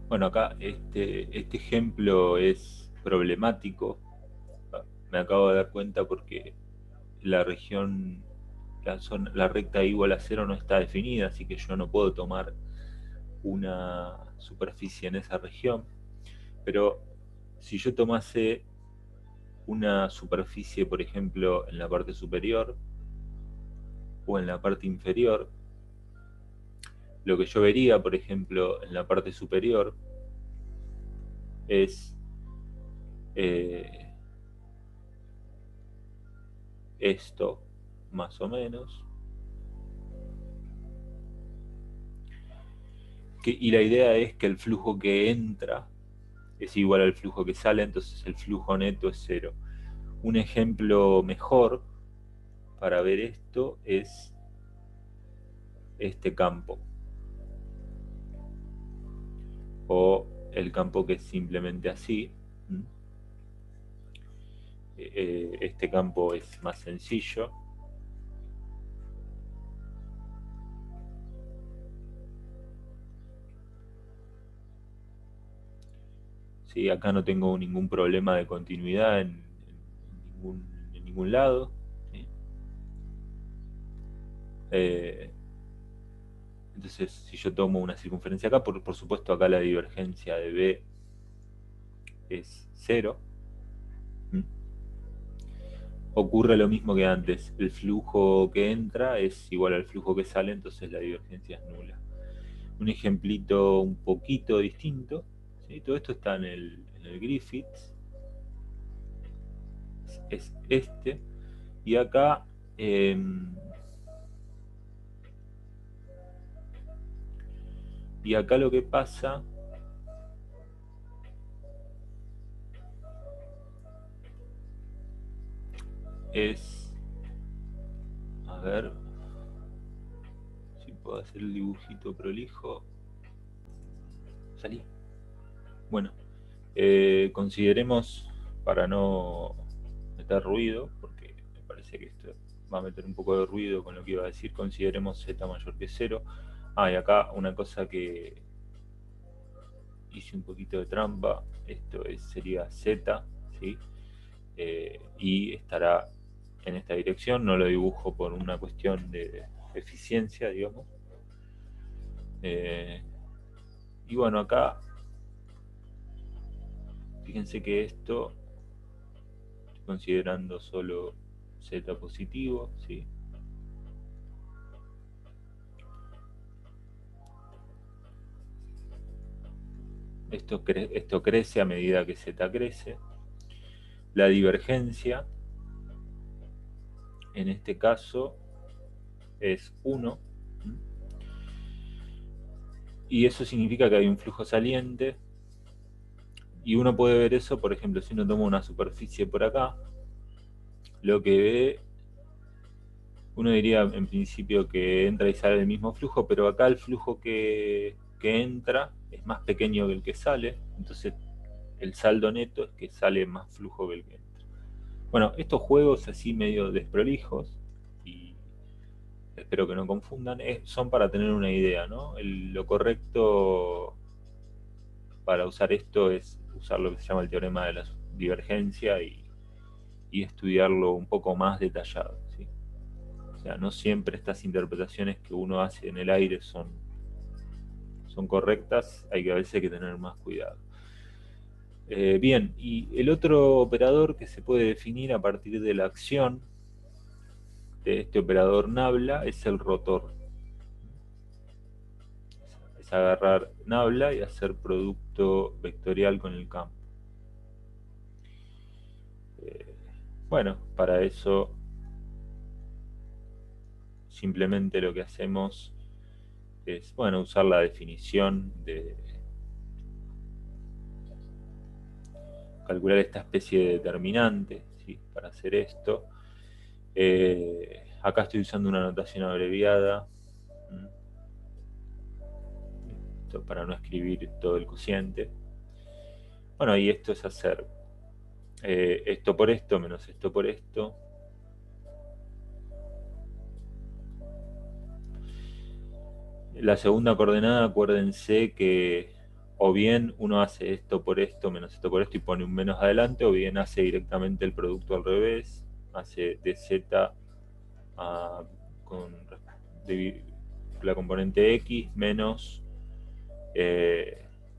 [SPEAKER 1] Bueno, acá este ejemplo es problemático. Me acabo de dar cuenta porque la región, la recta igual a 0 no está definida, así que yo no puedo tomar una superficie en esa región. Pero si yo tomase una superficie, por ejemplo, en la parte superior o en la parte inferior, lo que yo vería, por ejemplo, en la parte superior es esto, más o menos. Y la idea es que el flujo que entra es igual al flujo que sale, entonces el flujo neto es 0. Un ejemplo mejor para ver esto es este campo, o el campo que es simplemente así. Este campo es más sencillo. ¿Sí? Acá no tengo ningún problema de continuidad en ningún lado. ¿Sí? Entonces, si yo tomo una circunferencia acá, por supuesto acá la divergencia de B es 0. Ocurre lo mismo que antes. El flujo que entra es igual al flujo que sale, entonces la divergencia es nula. Un ejemplito un poquito distinto. ¿Sí? Todo esto está en el Griffiths. Es este. Y acá Y acá lo que pasa es, a ver si puedo hacer el dibujito prolijo. Salí. Bueno, consideremos, para no meter ruido, porque me parece que esto va a meter un poco de ruido con lo que iba a decir, consideremos z mayor que 0. Y acá una cosa que hice un poquito de trampa, esto sería z, ¿sí? Y estará en esta dirección, no lo dibujo por una cuestión de eficiencia, digamos. Y bueno, acá fíjense que esto, estoy considerando solo z positivo, ¿sí? Esto crece a medida que z crece. La divergencia, en este caso, es 1. Y eso significa que hay un flujo saliente. Y uno puede ver eso, por ejemplo, si uno toma una superficie por acá, lo que ve, uno diría en principio que entra y sale el mismo flujo, pero acá el flujo que entra es más pequeño que el que sale, entonces el saldo neto es que sale más flujo que el que entra. Bueno, estos juegos así medio desprolijos, y espero que no confundan, son para tener una idea, ¿no? Lo correcto para usar esto es usar lo que se llama el teorema de la divergencia y estudiarlo un poco más detallado, ¿sí? O sea, no siempre estas interpretaciones que uno hace en el aire son correctas, a veces hay que tener más cuidado. Bien, y el otro operador que se puede definir a partir de la acción de este operador nabla es el rotor. Es agarrar nabla y hacer producto vectorial con el campo. Bueno, para eso simplemente lo que hacemos es, bueno, usar la definición de calcular esta especie de determinante, ¿sí? Para hacer esto. Acá estoy usando una notación abreviada, esto para no escribir todo el cociente. Bueno, y esto es hacer esto por esto menos esto por esto. La segunda coordenada, acuérdense que o bien uno hace esto por esto menos esto por esto y pone un menos adelante, o bien hace directamente el producto al revés, hace dz con la componente x menos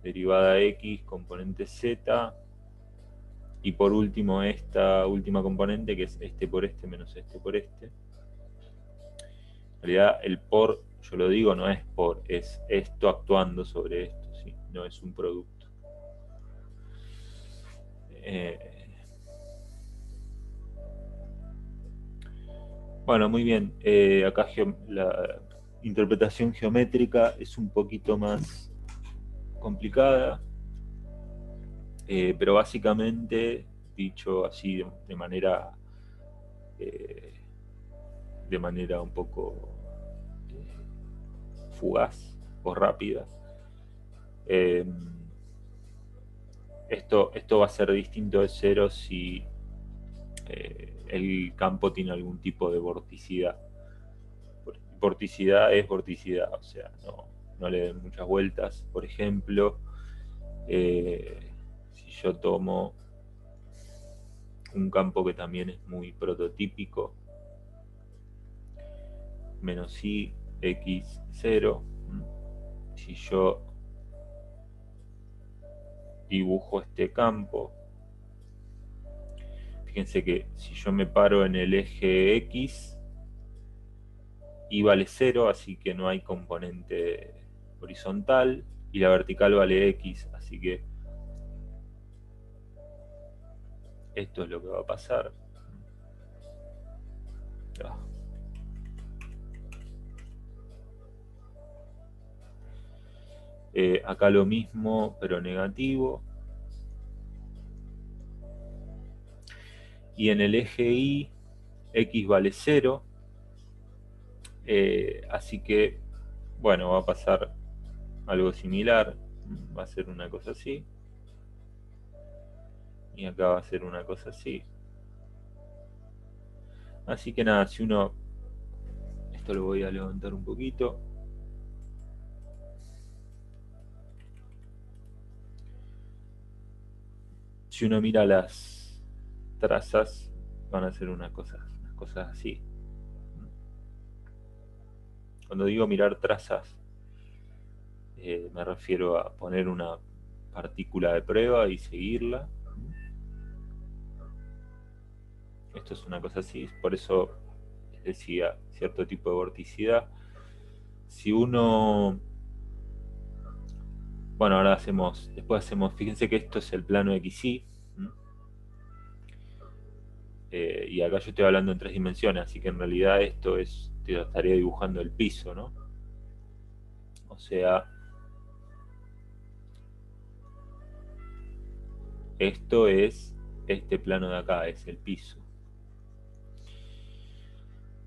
[SPEAKER 1] derivada x componente z, y por último esta última componente que es este por este menos este por este. En realidad el por, yo lo digo, no es por, es esto actuando sobre esto, ¿sí? No es un producto. Bueno, muy bien. Acá la interpretación geométrica es un poquito más complicada, pero básicamente, dicho así de manera un poco fugaz o rápida, esto va a ser distinto de cero si el campo tiene algún tipo de vorticidad. Vorticidad es vorticidad, o sea, no le den muchas vueltas. Por ejemplo, si yo tomo un campo que también es muy prototípico, menos i, x, 0, si yo dibujo este campo, fíjense que si yo me paro en el eje x, y vale 0, así que no hay componente horizontal, y la vertical vale x, así que esto es lo que va a pasar. Acá lo mismo, pero negativo. Y en el eje Y, X vale 0. Así que, bueno, va a pasar algo similar. Va a ser una cosa así. Y acá va a ser una cosa así. Así que nada, si uno... Esto lo voy a levantar un poquito. Si uno mira las trazas, van a ser unas cosas así. Cuando digo mirar trazas, me refiero a poner una partícula de prueba y seguirla. Esto es una cosa así, por eso les decía cierto tipo de vorticidad. Si uno... Bueno, ahora después hacemos, fíjense que esto es el plano XY. Y acá yo estoy hablando en 3 dimensiones, así que en realidad esto es, te estaría dibujando el piso, ¿no? O sea, esto es este plano de acá, es el piso.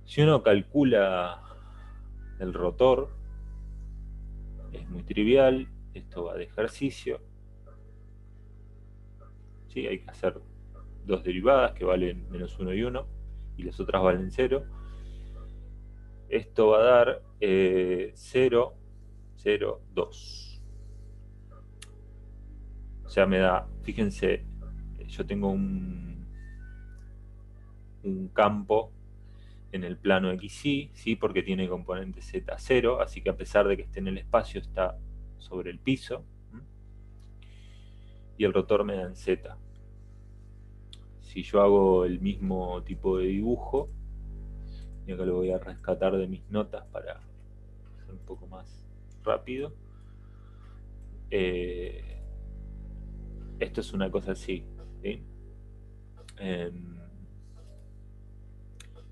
[SPEAKER 1] Si uno calcula el rotor, es muy trivial, esto va de ejercicio. ¿Sí? Hay que hacer 2 derivadas que valen -1 y 1, y las otras valen 0. Esto va a dar 0, 0, 2. O sea, me da, fíjense, yo tengo un campo en el plano XY, ¿sí? Porque tiene componente Z0, así que a pesar de que esté en el espacio, está sobre el piso. Y el rotor me da en Z. Si yo hago el mismo tipo de dibujo, y acá lo voy a rescatar de mis notas para hacer un poco más rápido, esto es una cosa así, ¿sí?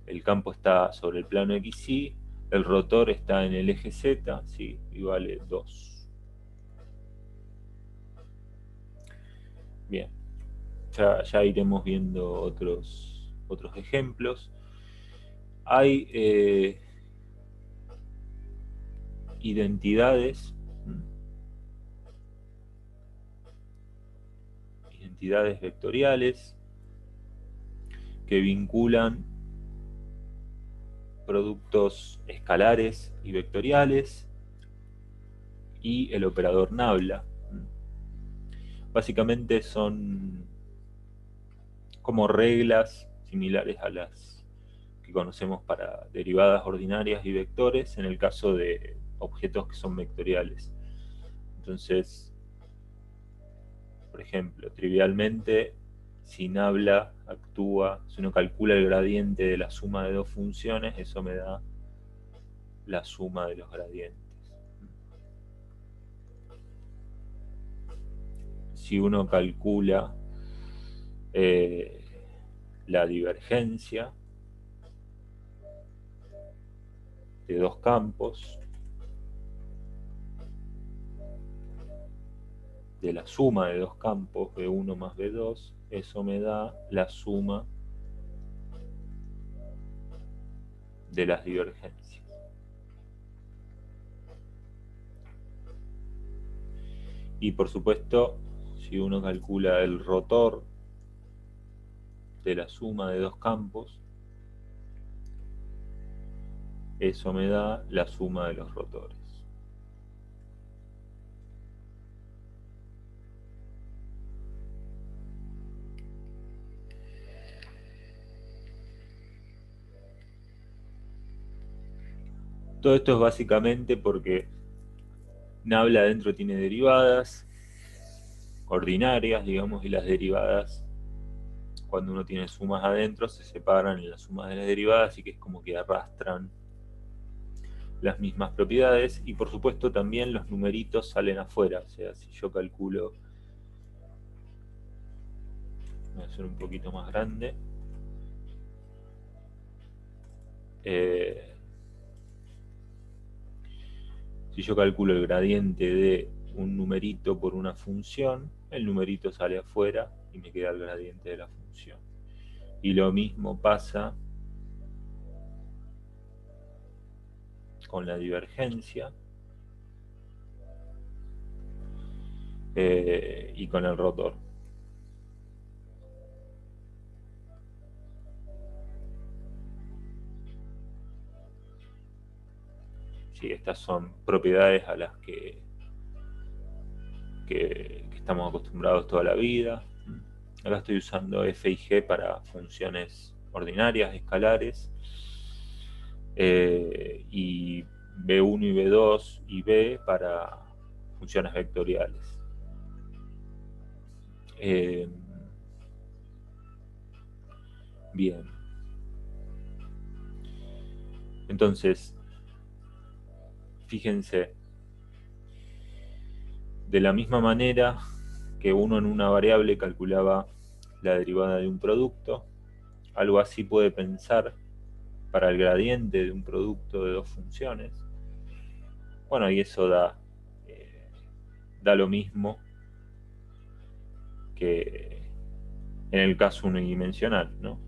[SPEAKER 1] El campo está sobre el plano XY, el rotor está en el eje Z, ¿sí? Y vale 2. Bien, ya iremos viendo otros ejemplos. Hay identidades vectoriales que vinculan productos escalares y vectoriales y el operador nabla. Básicamente son como reglas similares a las que conocemos para derivadas ordinarias y vectores en el caso de objetos que son vectoriales. Entonces, por ejemplo, trivialmente, si nabla actúa, si uno calcula el gradiente de la suma de 2 funciones, eso me da la suma de los gradientes. Si uno calcula la divergencia de 2 campos, de la suma de 2 campos, B1 más B2, eso me da la suma de las divergencias. Y por supuesto, si uno calcula el rotor de la suma de 2 campos, eso me da la suma de los rotores. Todo esto es básicamente porque nabla adentro tiene derivadas ordinarias, digamos, y las derivadas, cuando uno tiene sumas adentro, se separan en las sumas de las derivadas, y que es como que arrastran las mismas propiedades. Y por supuesto también los numeritos salen afuera. O sea, si yo calculo, voy a hacer un poquito más grande, si yo calculo el gradiente de un numerito por una función, el numerito sale afuera y me queda el gradiente de la función. Y lo mismo pasa con la divergencia y con el rotor. Sí, estas son propiedades a las que estamos acostumbrados toda la vida. Acá estoy usando f y g para funciones ordinarias, escalares, y b1 y b2 y b para funciones vectoriales. Bien. Entonces, fíjense, de la misma manera que uno en una variable calculaba la derivada de un producto, algo así puede pensar para el gradiente de un producto de dos funciones. Bueno, y eso da lo mismo que en el caso unidimensional, ¿no?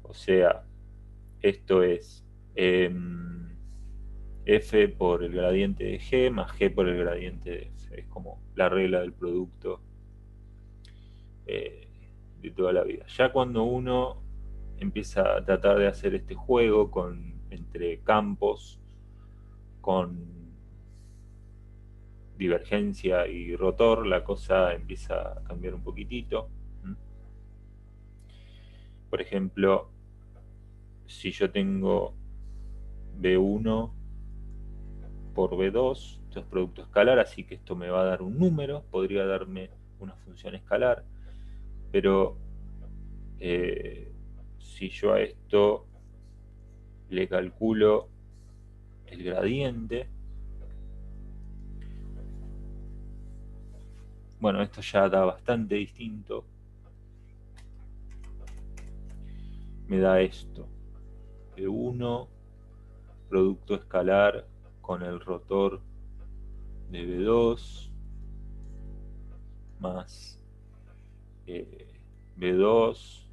[SPEAKER 1] O sea, esto es f por el gradiente de g más g por el gradiente de f. Es como la regla del producto de toda la vida. Ya cuando uno empieza a tratar de hacer este juego entre campos, con divergencia y rotor, la cosa empieza a cambiar un poquitito. Por ejemplo, si yo tengo B1 por B2, esto es producto escalar, así que esto me va a dar un número, podría darme una función escalar, pero si yo a esto le calculo el gradiente, bueno, esto ya da bastante distinto. Me da esto, B1, producto escalar con el rotor de B2, más B2,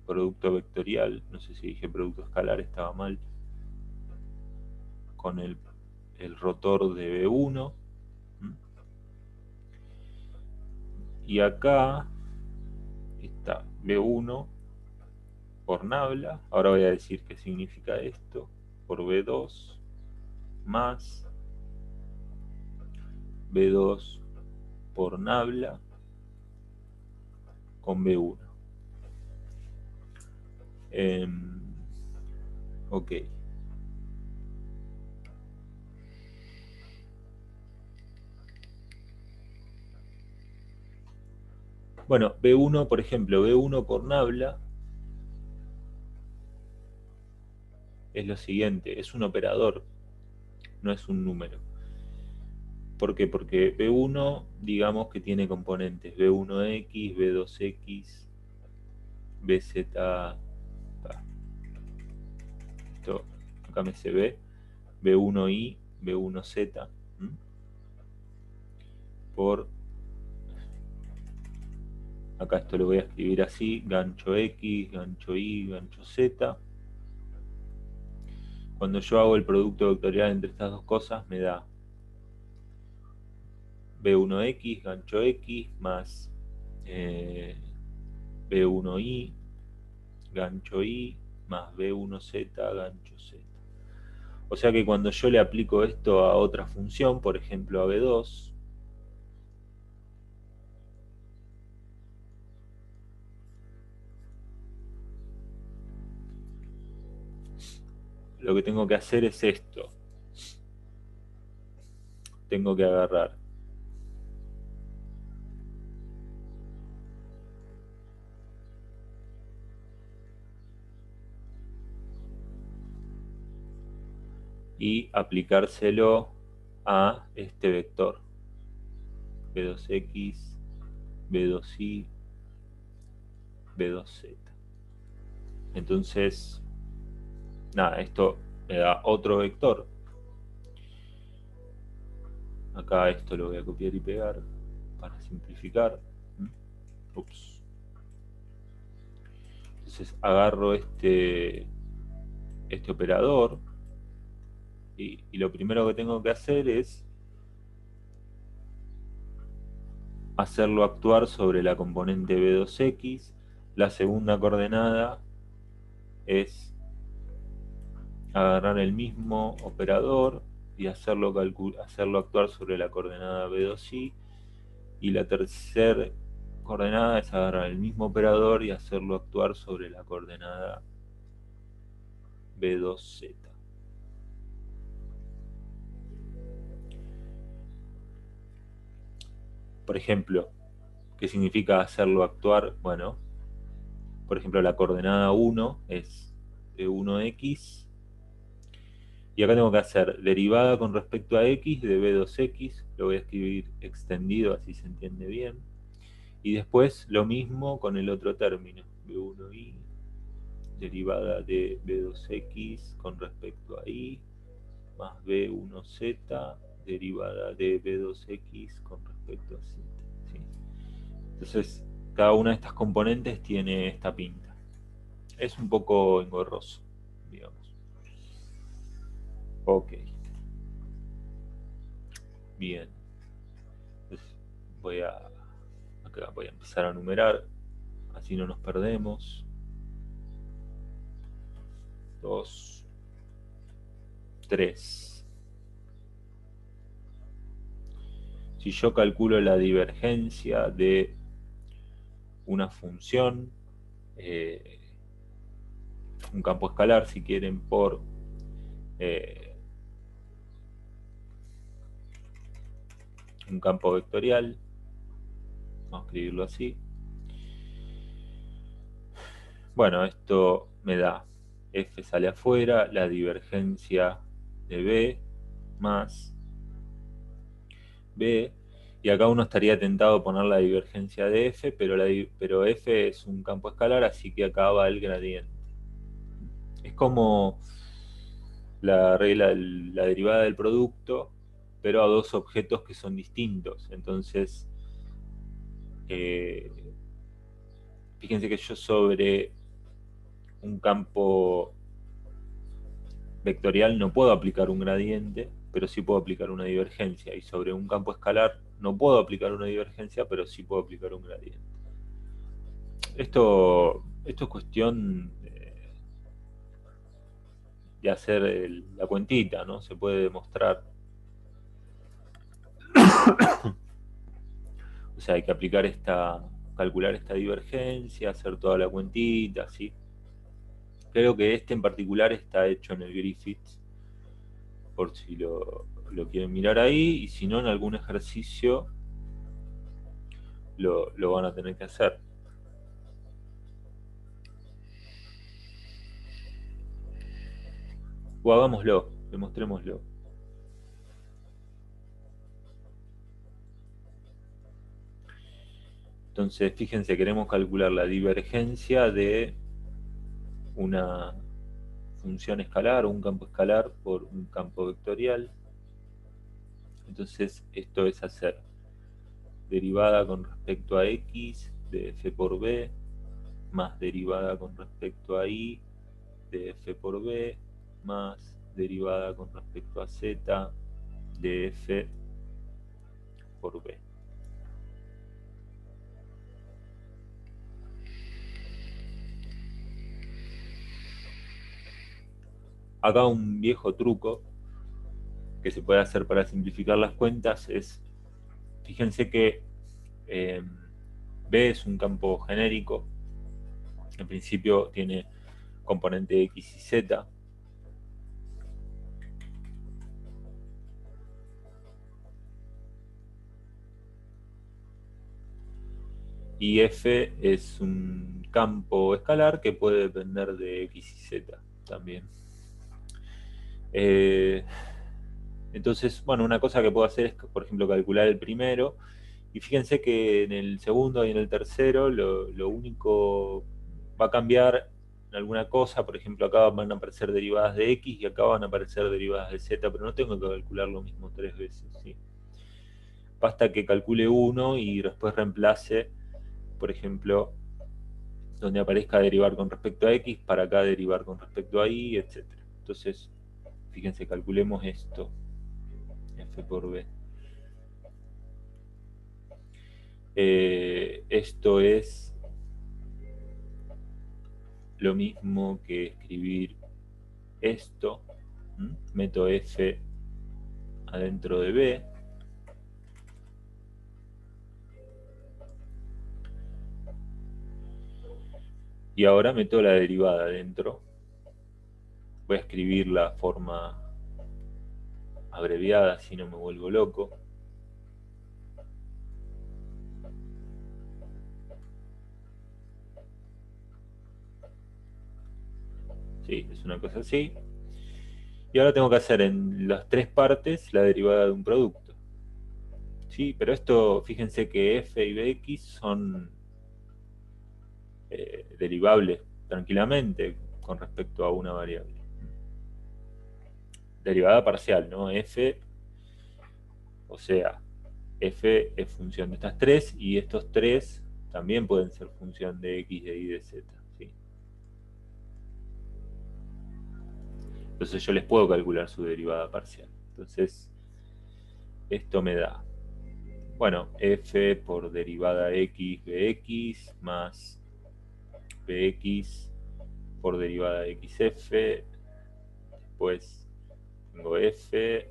[SPEAKER 1] producto vectorial, no sé si dije producto escalar, estaba mal, con el rotor de B1. Y acá está B1 por nabla. Ahora voy a decir qué significa esto. Por B2 más B2 por nabla con B1. Ok. Bueno, B1, por ejemplo, B1 por nabla es lo siguiente, es un operador, no es un número. ¿Por qué? Porque B1, digamos que tiene componentes B1X, B2X, BZ, esto acá me se ve, B1I, B1Z, por, acá esto lo voy a escribir así, gancho X, gancho Y, gancho Z. Cuando yo hago el producto vectorial entre estas dos cosas, me da B1X, gancho X, más B1Y, gancho Y, más B1Z, gancho Z. O sea que cuando yo le aplico esto a otra función, por ejemplo a B2, lo que tengo que hacer es esto. Tengo que agarrar y aplicárselo a este vector. B2X, B2Y, B2Z. Entonces, nada, esto me da otro vector. Acá esto lo voy a copiar y pegar para simplificar. Ups. Entonces agarro este operador y lo primero que tengo que hacer es hacerlo actuar sobre la componente B2X. La segunda coordenada es agarrar el mismo operador y hacerlo actuar sobre la coordenada B2Y. Y la tercera coordenada es agarrar el mismo operador y hacerlo actuar sobre la coordenada B2Z. Por ejemplo, ¿qué significa hacerlo actuar? Bueno, por ejemplo, la coordenada 1 es de 1x. Y acá tengo que hacer derivada con respecto a x de b2x. Lo voy a escribir extendido, así se entiende bien. Y después lo mismo con el otro término, b1y, derivada de b2x con respecto a y, más b1z, derivada de b2x con respecto a z. ¿Sí? Entonces, cada una de estas componentes tiene esta pinta. Es un poco engorroso, digamos. Ok. Bien. Entonces, acá voy a empezar a numerar, así no nos perdemos. 2, 3. Si yo calculo la divergencia de una función, un campo escalar, si quieren, por un campo vectorial, vamos a escribirlo así. Bueno, esto me da f sale afuera, la divergencia de b más b, y acá uno estaría tentado a poner la divergencia de f, pero f es un campo escalar, así que acá va el gradiente. Es como la regla de la derivada del producto, pero a dos objetos que son distintos. Entonces, fíjense que yo sobre un campo vectorial no puedo aplicar un gradiente, pero sí puedo aplicar una divergencia. Y sobre un campo escalar no puedo aplicar una divergencia, pero sí puedo aplicar un gradiente. Esto es cuestión de hacer la cuentita, ¿no? Se puede demostrar. O sea, hay que aplicar calcular esta divergencia, hacer toda la cuentita, ¿sí? Creo que este en particular está hecho en el Griffiths, por si lo quieren mirar ahí, y si no, en algún ejercicio lo van a tener que hacer. O hagámoslo, demostrémoslo. Entonces, fíjense, queremos calcular la divergencia de una función escalar o un campo escalar por un campo vectorial. Entonces, esto es hacer derivada con respecto a x de f por b, más derivada con respecto a y de f por b, más derivada con respecto a z de f por b. Acá un viejo truco que se puede hacer para simplificar las cuentas es, fíjense que B es un campo genérico, en principio tiene componente X y Z, y F es un campo escalar que puede depender de X y Z también. Entonces, bueno, una cosa que puedo hacer es, por ejemplo, calcular el primero, y fíjense que en el segundo y en el tercero lo único va a cambiar en alguna cosa. Por ejemplo, acá van a aparecer derivadas de X y acá van a aparecer derivadas de Z, pero no tengo que calcular lo mismo tres veces, ¿sí? Basta que calcule 1 y después reemplace, por ejemplo, donde aparezca derivar con respecto a x, para acá derivar con respecto a y, etc. Entonces, fíjense, calculemos esto, f por b. Esto es lo mismo que escribir esto. Meto f adentro de b. Y ahora meto la derivada adentro. Voy a escribir la forma abreviada, si no me vuelvo loco. Sí, es una cosa así. Y ahora tengo que hacer en las tres partes la derivada de un producto. Sí, pero esto, fíjense que f y bx son derivables tranquilamente con respecto a una variable. Derivada parcial, ¿no? F, o sea, f es función de estas tres y estos tres también pueden ser función de x, de y, de z. ¿Sí? Entonces yo les puedo calcular su derivada parcial. Entonces, esto me da, bueno, f por derivada x bx más bx por derivada xf. Después tengo f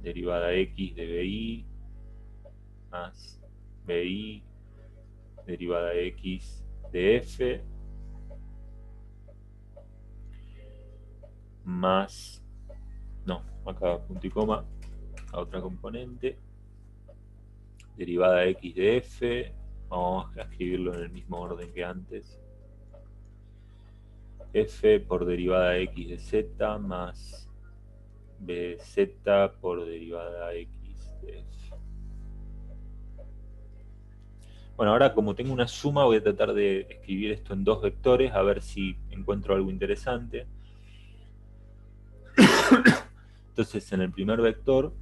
[SPEAKER 1] derivada x de bi más bi derivada x de f más, no, acá punto y coma, a otra componente, derivada x de f, vamos a escribirlo en el mismo orden que antes, f por derivada x de z más bz por derivada x de f. Bueno, ahora como tengo una suma, voy a tratar de escribir esto en dos vectores, a ver si encuentro algo interesante. Entonces, en el primer vector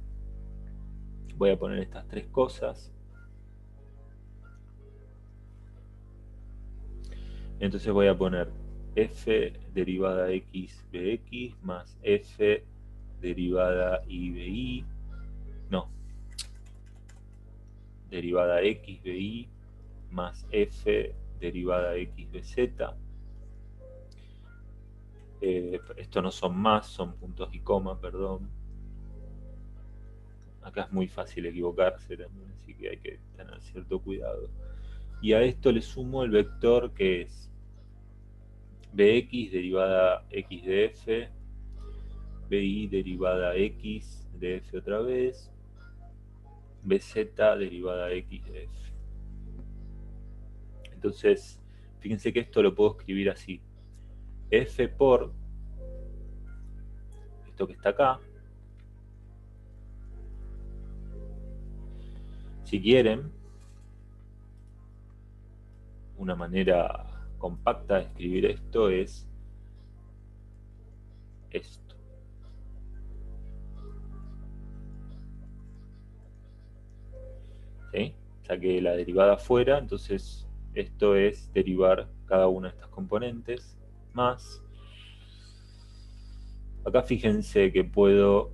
[SPEAKER 1] voy a poner estas tres cosas. Entonces voy a poner f derivada x bx más f derivada y bi, no, derivada x bi más f derivada x bz. Esto no son más, son puntos y coma, perdón. Acá es muy fácil equivocarse también, así que hay que tener cierto cuidado. Y a esto le sumo el vector que es bx derivada x de f, bi derivada x de f otra vez, bz derivada x de f. Entonces, fíjense que esto lo puedo escribir así. F por esto que está acá. Si quieren, una manera compacta de escribir esto es esto. ¿Sí? Saqué la derivada afuera, entonces esto es derivar cada una de estas componentes más. Acá fíjense que puedo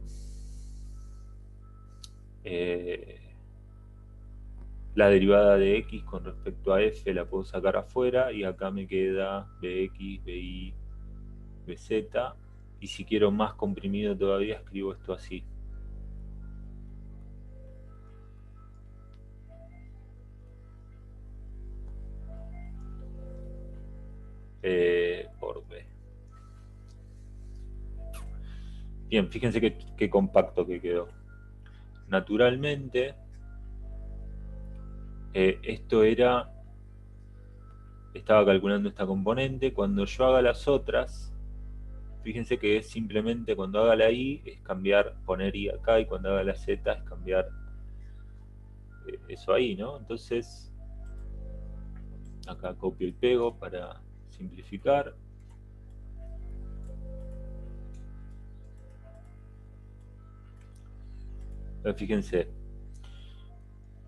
[SPEAKER 1] la derivada de x con respecto a f la puedo sacar afuera y acá me queda bx, bi, bz, y si quiero más comprimido todavía escribo esto así. Por b. Bien, fíjense qué compacto que quedó. Naturalmente, esto era, estaba calculando esta componente. Cuando yo haga las otras, fíjense que es simplemente cuando haga la i es cambiar, poner i acá, y cuando haga la z es cambiar eso ahí, ¿no? Entonces, acá copio y pego para simplificar. Fíjense,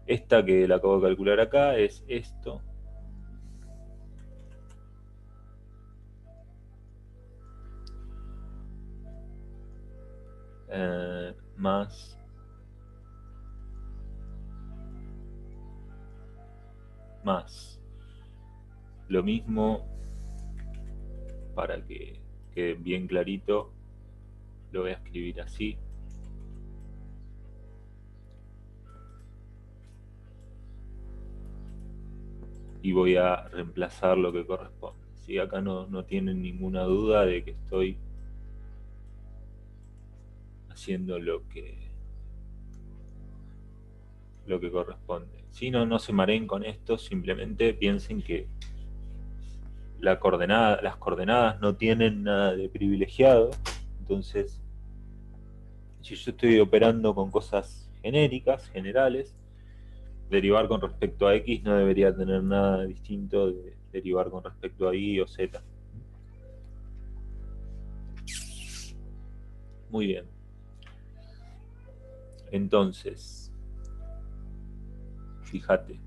[SPEAKER 1] Esta que la acabo de calcular acá es esto. Más lo mismo, para que quede bien clarito, lo voy a escribir así. Y voy a reemplazar lo que corresponde. ¿Sí? Acá no tienen ninguna duda de que estoy haciendo lo que corresponde. Si no se mareen con esto, simplemente piensen que las coordenadas no tienen nada de privilegiado. Entonces, si yo estoy operando con cosas genéricas, generales, derivar con respecto a X no debería tener nada distinto de derivar con respecto a Y o Z. Muy bien. Entonces, fíjate.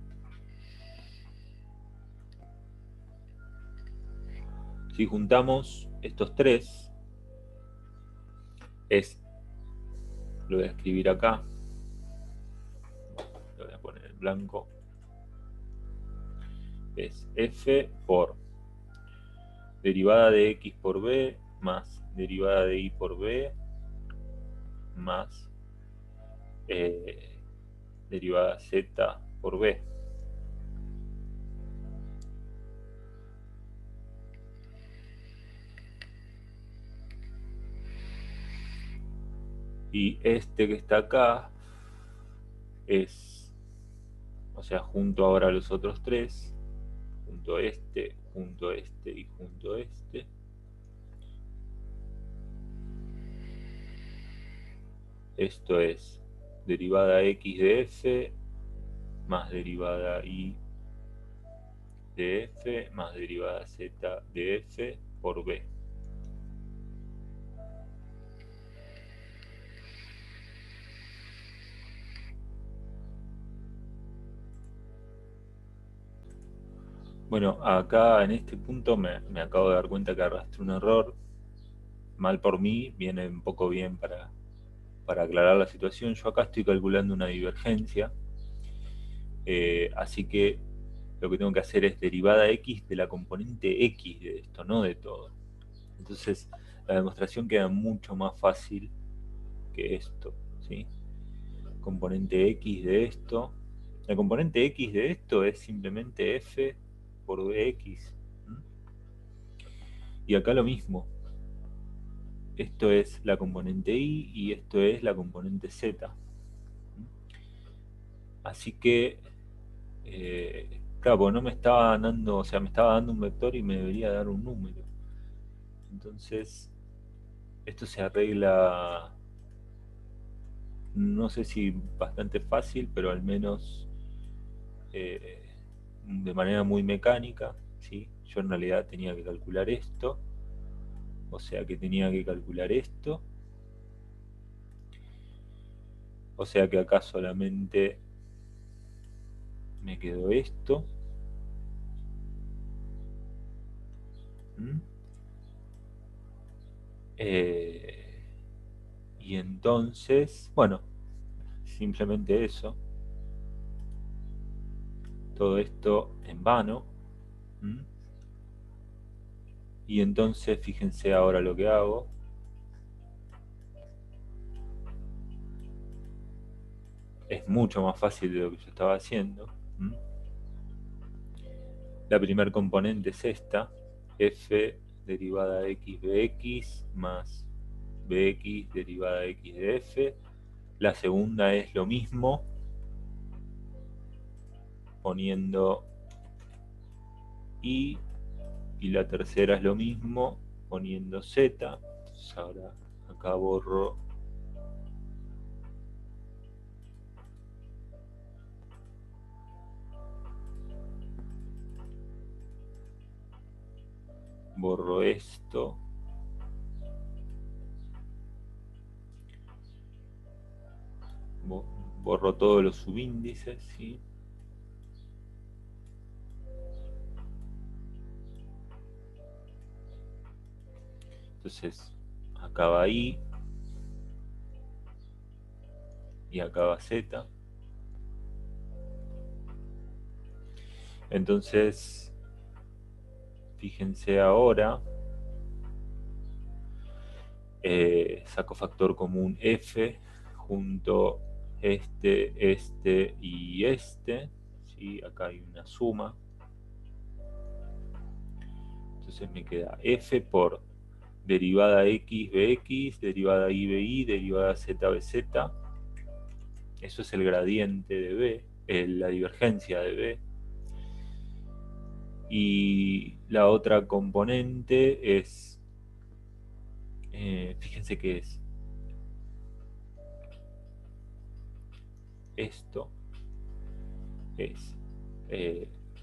[SPEAKER 1] Si juntamos estos tres, lo voy a escribir acá, lo voy a poner en blanco, es f por derivada de x por b más derivada de y por b más derivada z por b. Y este que está acá es, o sea, junto ahora a los otros tres, junto a este y junto a este. Esto es derivada x de f más derivada y de f más derivada z de f por b. Bueno, acá en este punto me acabo de dar cuenta que arrastré un error. Mal por mí, viene un poco bien para aclarar la situación. Yo acá estoy calculando una divergencia, así que lo que tengo que hacer es derivada x de la componente x de esto, no de todo. Entonces la demostración queda mucho más fácil que esto, ¿sí? Componente x de esto. La componente x de esto es simplemente f por bx. Y acá lo mismo. Esto es la componente y esto es la componente z. Así que, claro, porque no me estaba dando, o sea, me estaba dando un vector y me debería dar un número. Entonces, esto se arregla, no sé si bastante fácil, pero al menos de manera muy mecánica, ¿sí? Yo en realidad tenía que calcular esto, o sea que tenía que calcular esto, o sea que acá solamente me quedó esto. Y entonces, bueno, simplemente eso. Todo esto en vano. Y entonces, fíjense ahora lo que hago. Es mucho más fácil de lo que yo estaba haciendo. La primer componente es esta, f derivada de x bx más bx derivada de x de f. La segunda es lo mismo, poniendo y la tercera es lo mismo, poniendo z. Entonces ahora acá borro esto. borro todos los subíndices, ¿sí? Entonces, acá va I y acá va Z. Entonces, fíjense ahora, saco factor común F junto este y este, ¿sí? Acá hay una suma. Entonces me queda F por derivada X Bx, derivada Y Bi, derivada Z Bz. Eso es el gradiente de B, la divergencia de B. Y la otra componente es, fíjense que es esto, es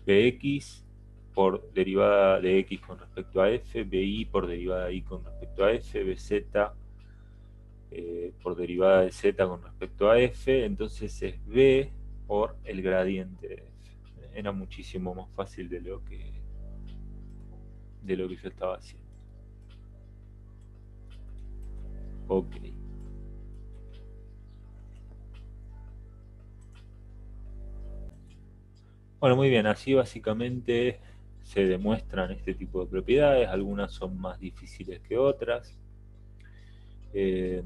[SPEAKER 1] Bx por derivada de X con respecto a F, Bi por derivada de Y con respecto a F, Bz por derivada de Z con respecto a F, entonces es B por el gradiente de F. Era muchísimo más fácil de lo que yo estaba haciendo. Ok. Bueno, muy bien, así básicamente se demuestran este tipo de propiedades. Algunas son más difíciles que otras. Y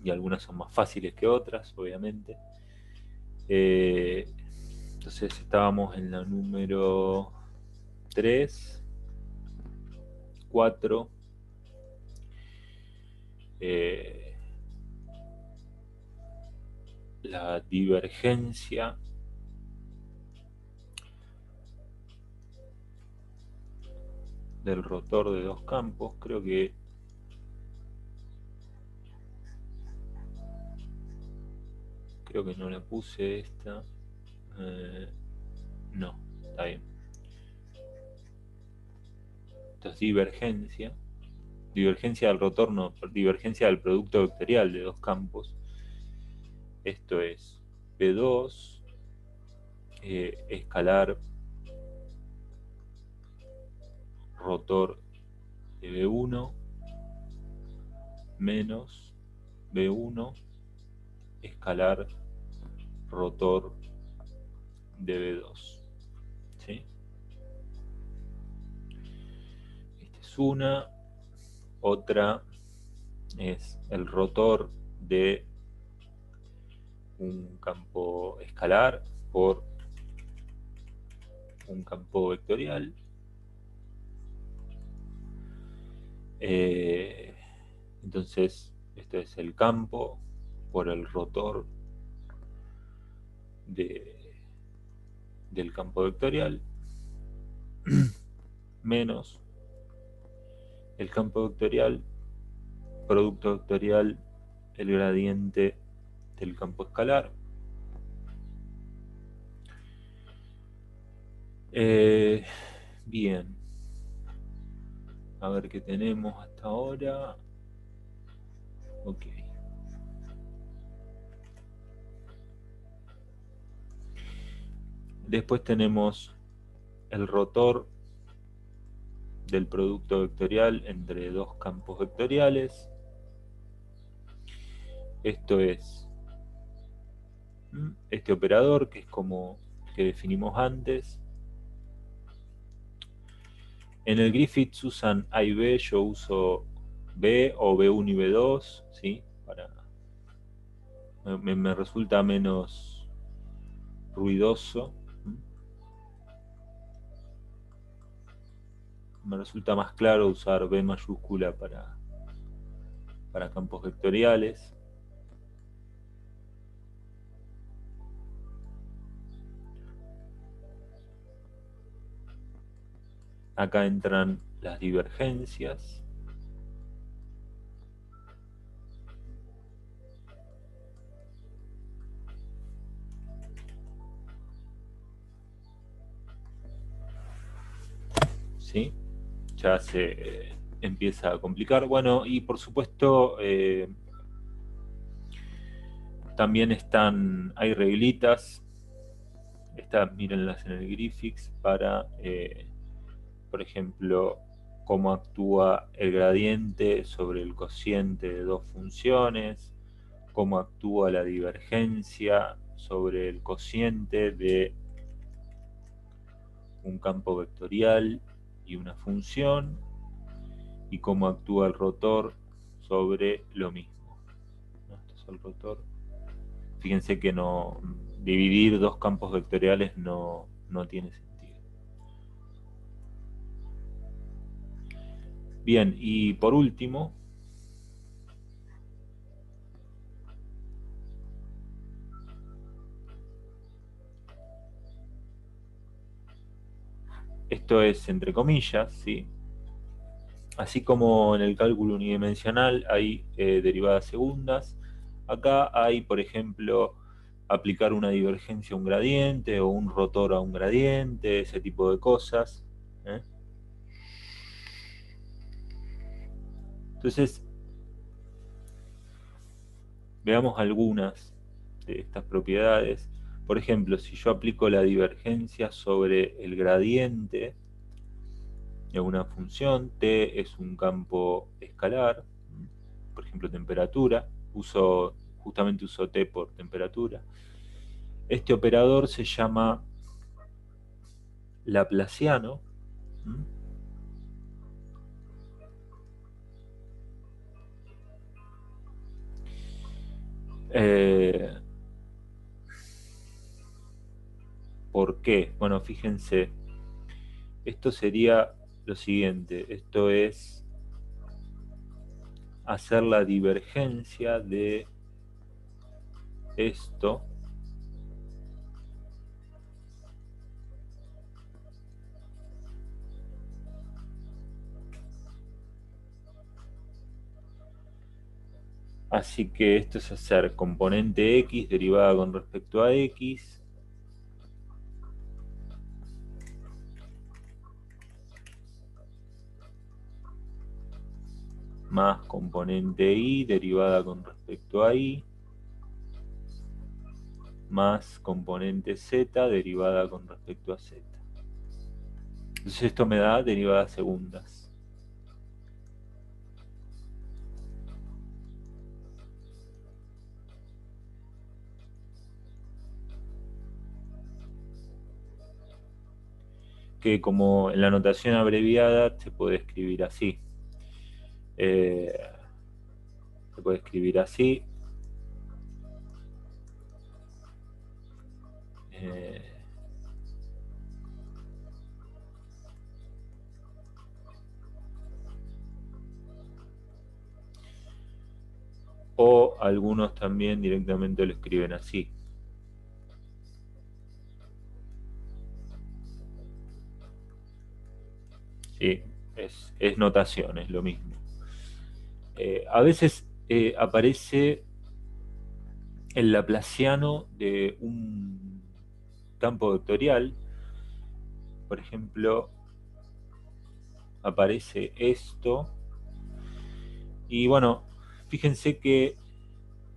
[SPEAKER 1] algunas son más fáciles que otras, obviamente. Entonces estábamos en la número 3, 4. La divergencia del rotor de dos campos, creo que no la puse esta. No, está bien. Entonces divergencia del rotor, no, divergencia del producto vectorial de dos campos. Esto es P2 escalar rotor de B1 menos B1 escalar rotor de B2. ¿Sí? Esta es una. Otra es el rotor de un campo escalar por un campo vectorial. Entonces, esto es el campo por el rotor del campo vectorial menos el campo vectorial, producto vectorial, el gradiente del campo escalar. Bien. A ver qué tenemos hasta ahora. Ok. Después tenemos el rotor del producto vectorial entre dos campos vectoriales. Esto es este operador, que es como que definimos antes. En el Griffiths usan A y B, yo uso B o B1 y B2, ¿sí? Me resulta menos ruidoso. Me resulta más claro usar B mayúscula para campos vectoriales. Acá entran las divergencias. ¿Sí? Ya se empieza a complicar. Bueno, y por supuesto También hay reglitas, mírenlas en el Griffix, para, por ejemplo, cómo actúa el gradiente sobre el cociente de dos funciones, cómo actúa la divergencia sobre el cociente de un campo vectorial y una función, y cómo actúa el rotor sobre lo mismo. Esto es el rotor. Fíjense que dividir dos campos vectoriales no tiene sentido. Bien, y por último, esto es entre comillas, ¿sí? Así como en el cálculo unidimensional hay derivadas segundas, acá hay, por ejemplo, aplicar una divergencia a un gradiente o un rotor a un gradiente, ese tipo de cosas. Entonces, veamos algunas de estas propiedades. Por ejemplo, si yo aplico la divergencia sobre el gradiente de una función, t es un campo escalar, por ejemplo temperatura, justamente uso t por temperatura. Este operador se llama laplaciano. ¿Por qué? Bueno, fíjense, esto sería lo siguiente, esto es hacer la divergencia de esto así que esto es hacer componente x derivada con respecto a x más componente y derivada con respecto a y más componente z derivada con respecto a z. Entonces esto me da derivadas segundas. Que como en la notación abreviada se puede escribir así. Se puede escribir así. O algunos también directamente lo escriben así. Sí, es notación, es lo mismo. A veces aparece el laplaciano de un campo vectorial. Por ejemplo, aparece esto. Y bueno, fíjense que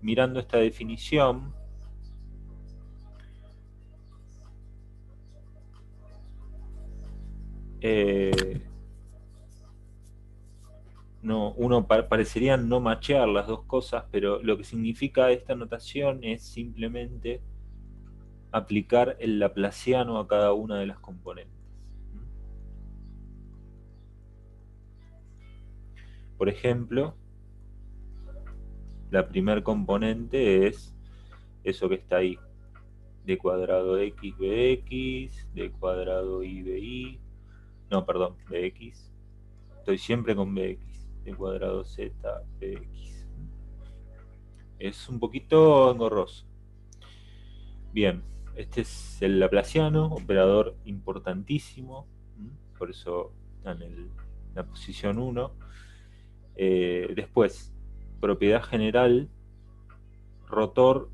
[SPEAKER 1] mirando esta definición, parecería no machear las dos cosas, pero lo que significa esta notación es simplemente aplicar el laplaciano a cada una de las componentes. Por ejemplo, la primer componente es eso que está ahí, d cuadrado x bx, d cuadrado y bi, no, perdón, bx, estoy siempre con bx, d cuadrado z bx. Es un poquito engorroso. Bien, este es el laplaciano, operador importantísimo, por eso está en la posición 1. Después, propiedad general, rotor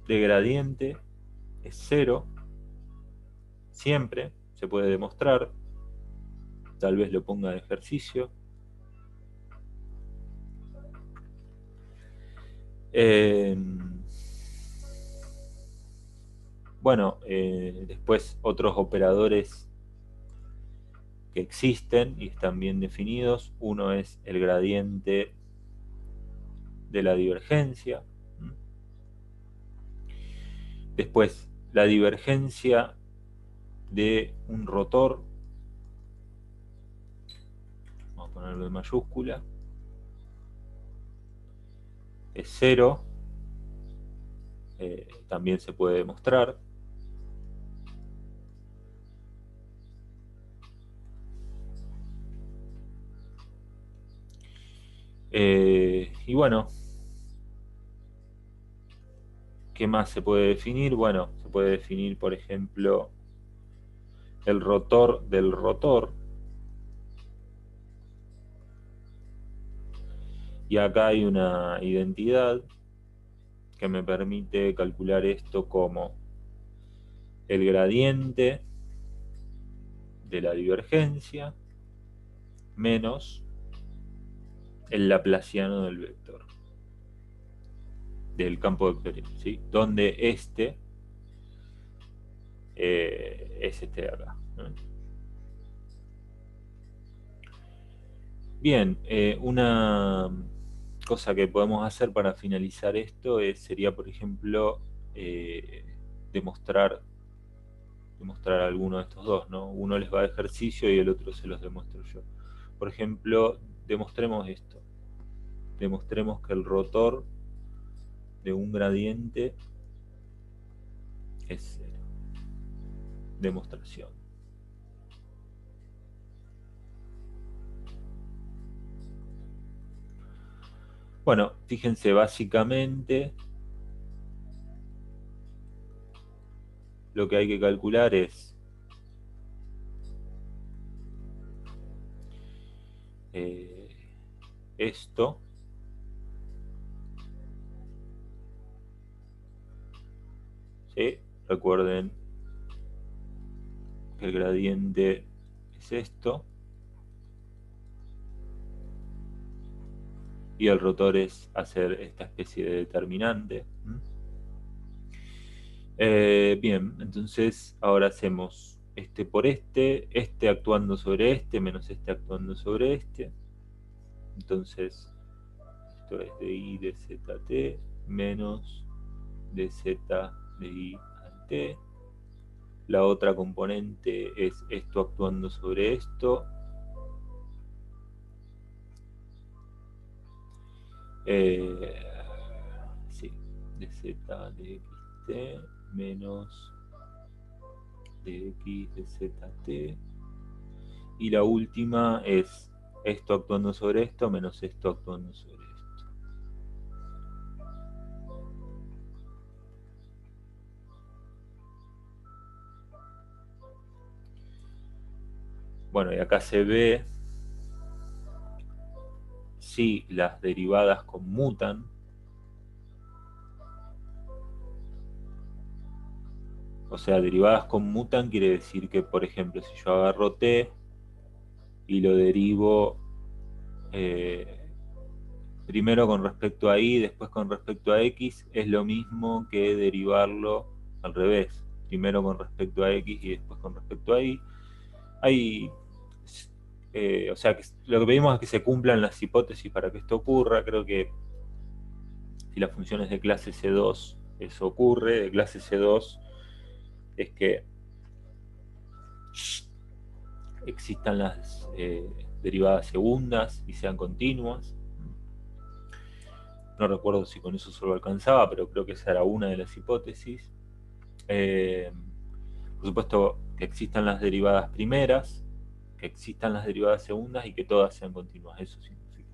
[SPEAKER 1] de gradiente es 0, siempre se puede demostrar, tal vez lo ponga de ejercicio. Bueno, después otros operadores que existen y están bien definidos. Uno es el gradiente de la divergencia. Después, la divergencia de un rotor, vamos a ponerlo en mayúscula, es cero. También se puede demostrar. Y bueno, ¿qué más se puede definir? Bueno, se puede definir, por ejemplo, el rotor del rotor. Y acá hay una identidad que me permite calcular esto como el gradiente de la divergencia menos el laplaciano del vector, del campo vectorial, ¿sí? Donde este es este de acá, ¿no? Bien, una cosa que podemos hacer para finalizar esto sería, por ejemplo, demostrar alguno de estos dos, ¿no? Uno les va de ejercicio y el otro se los demuestro yo. Por ejemplo, demostremos esto. Demostremos que el rotor de un gradiente es cero. Demostración. Bueno, fíjense, básicamente lo que hay que calcular es esto, ¿sí? Recuerden que el gradiente es esto y el rotor es hacer esta especie de determinante. Bien, entonces ahora hacemos este por este actuando sobre este, menos este actuando sobre este. Entonces, esto es de I de ZT menos de Z de I a T. La otra componente es esto actuando sobre esto. Sí, de Z de XT menos de X de ZT. Y la última es esto actuando sobre esto menos esto actuando sobre esto. Bueno, y acá se ve si las derivadas conmutan. O sea, derivadas conmutan quiere decir que, por ejemplo, si yo agarro t y lo derivo primero con respecto a y, después con respecto a x, es lo mismo que derivarlo al revés. Primero con respecto a x y después con respecto a y. Hay, o sea, que lo que pedimos es que se cumplan las hipótesis para que esto ocurra. Creo que si la función es de clase C2, eso ocurre. De clase C2 es que existan las derivadas segundas y sean continuas. No recuerdo si con eso solo alcanzaba, pero creo que esa era una de las hipótesis. Por supuesto, que existan las derivadas primeras, que existan las derivadas segundas y que todas sean continuas. Eso significa.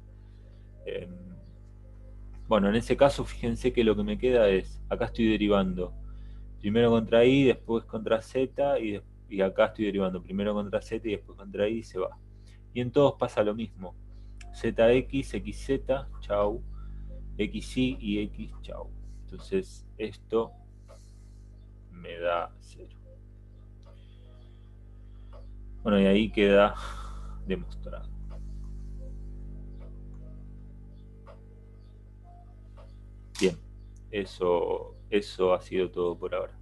[SPEAKER 1] Bueno, en ese caso, fíjense que lo que me queda es, acá estoy derivando primero contra i, después contra z, y acá estoy derivando primero contra z y después contra i, y se va. Y en todos pasa lo mismo. Zx, xz, chau, xy y x, chau. Entonces esto me da 0. Bueno, y ahí queda demostrado. Bien, eso ha sido todo por ahora.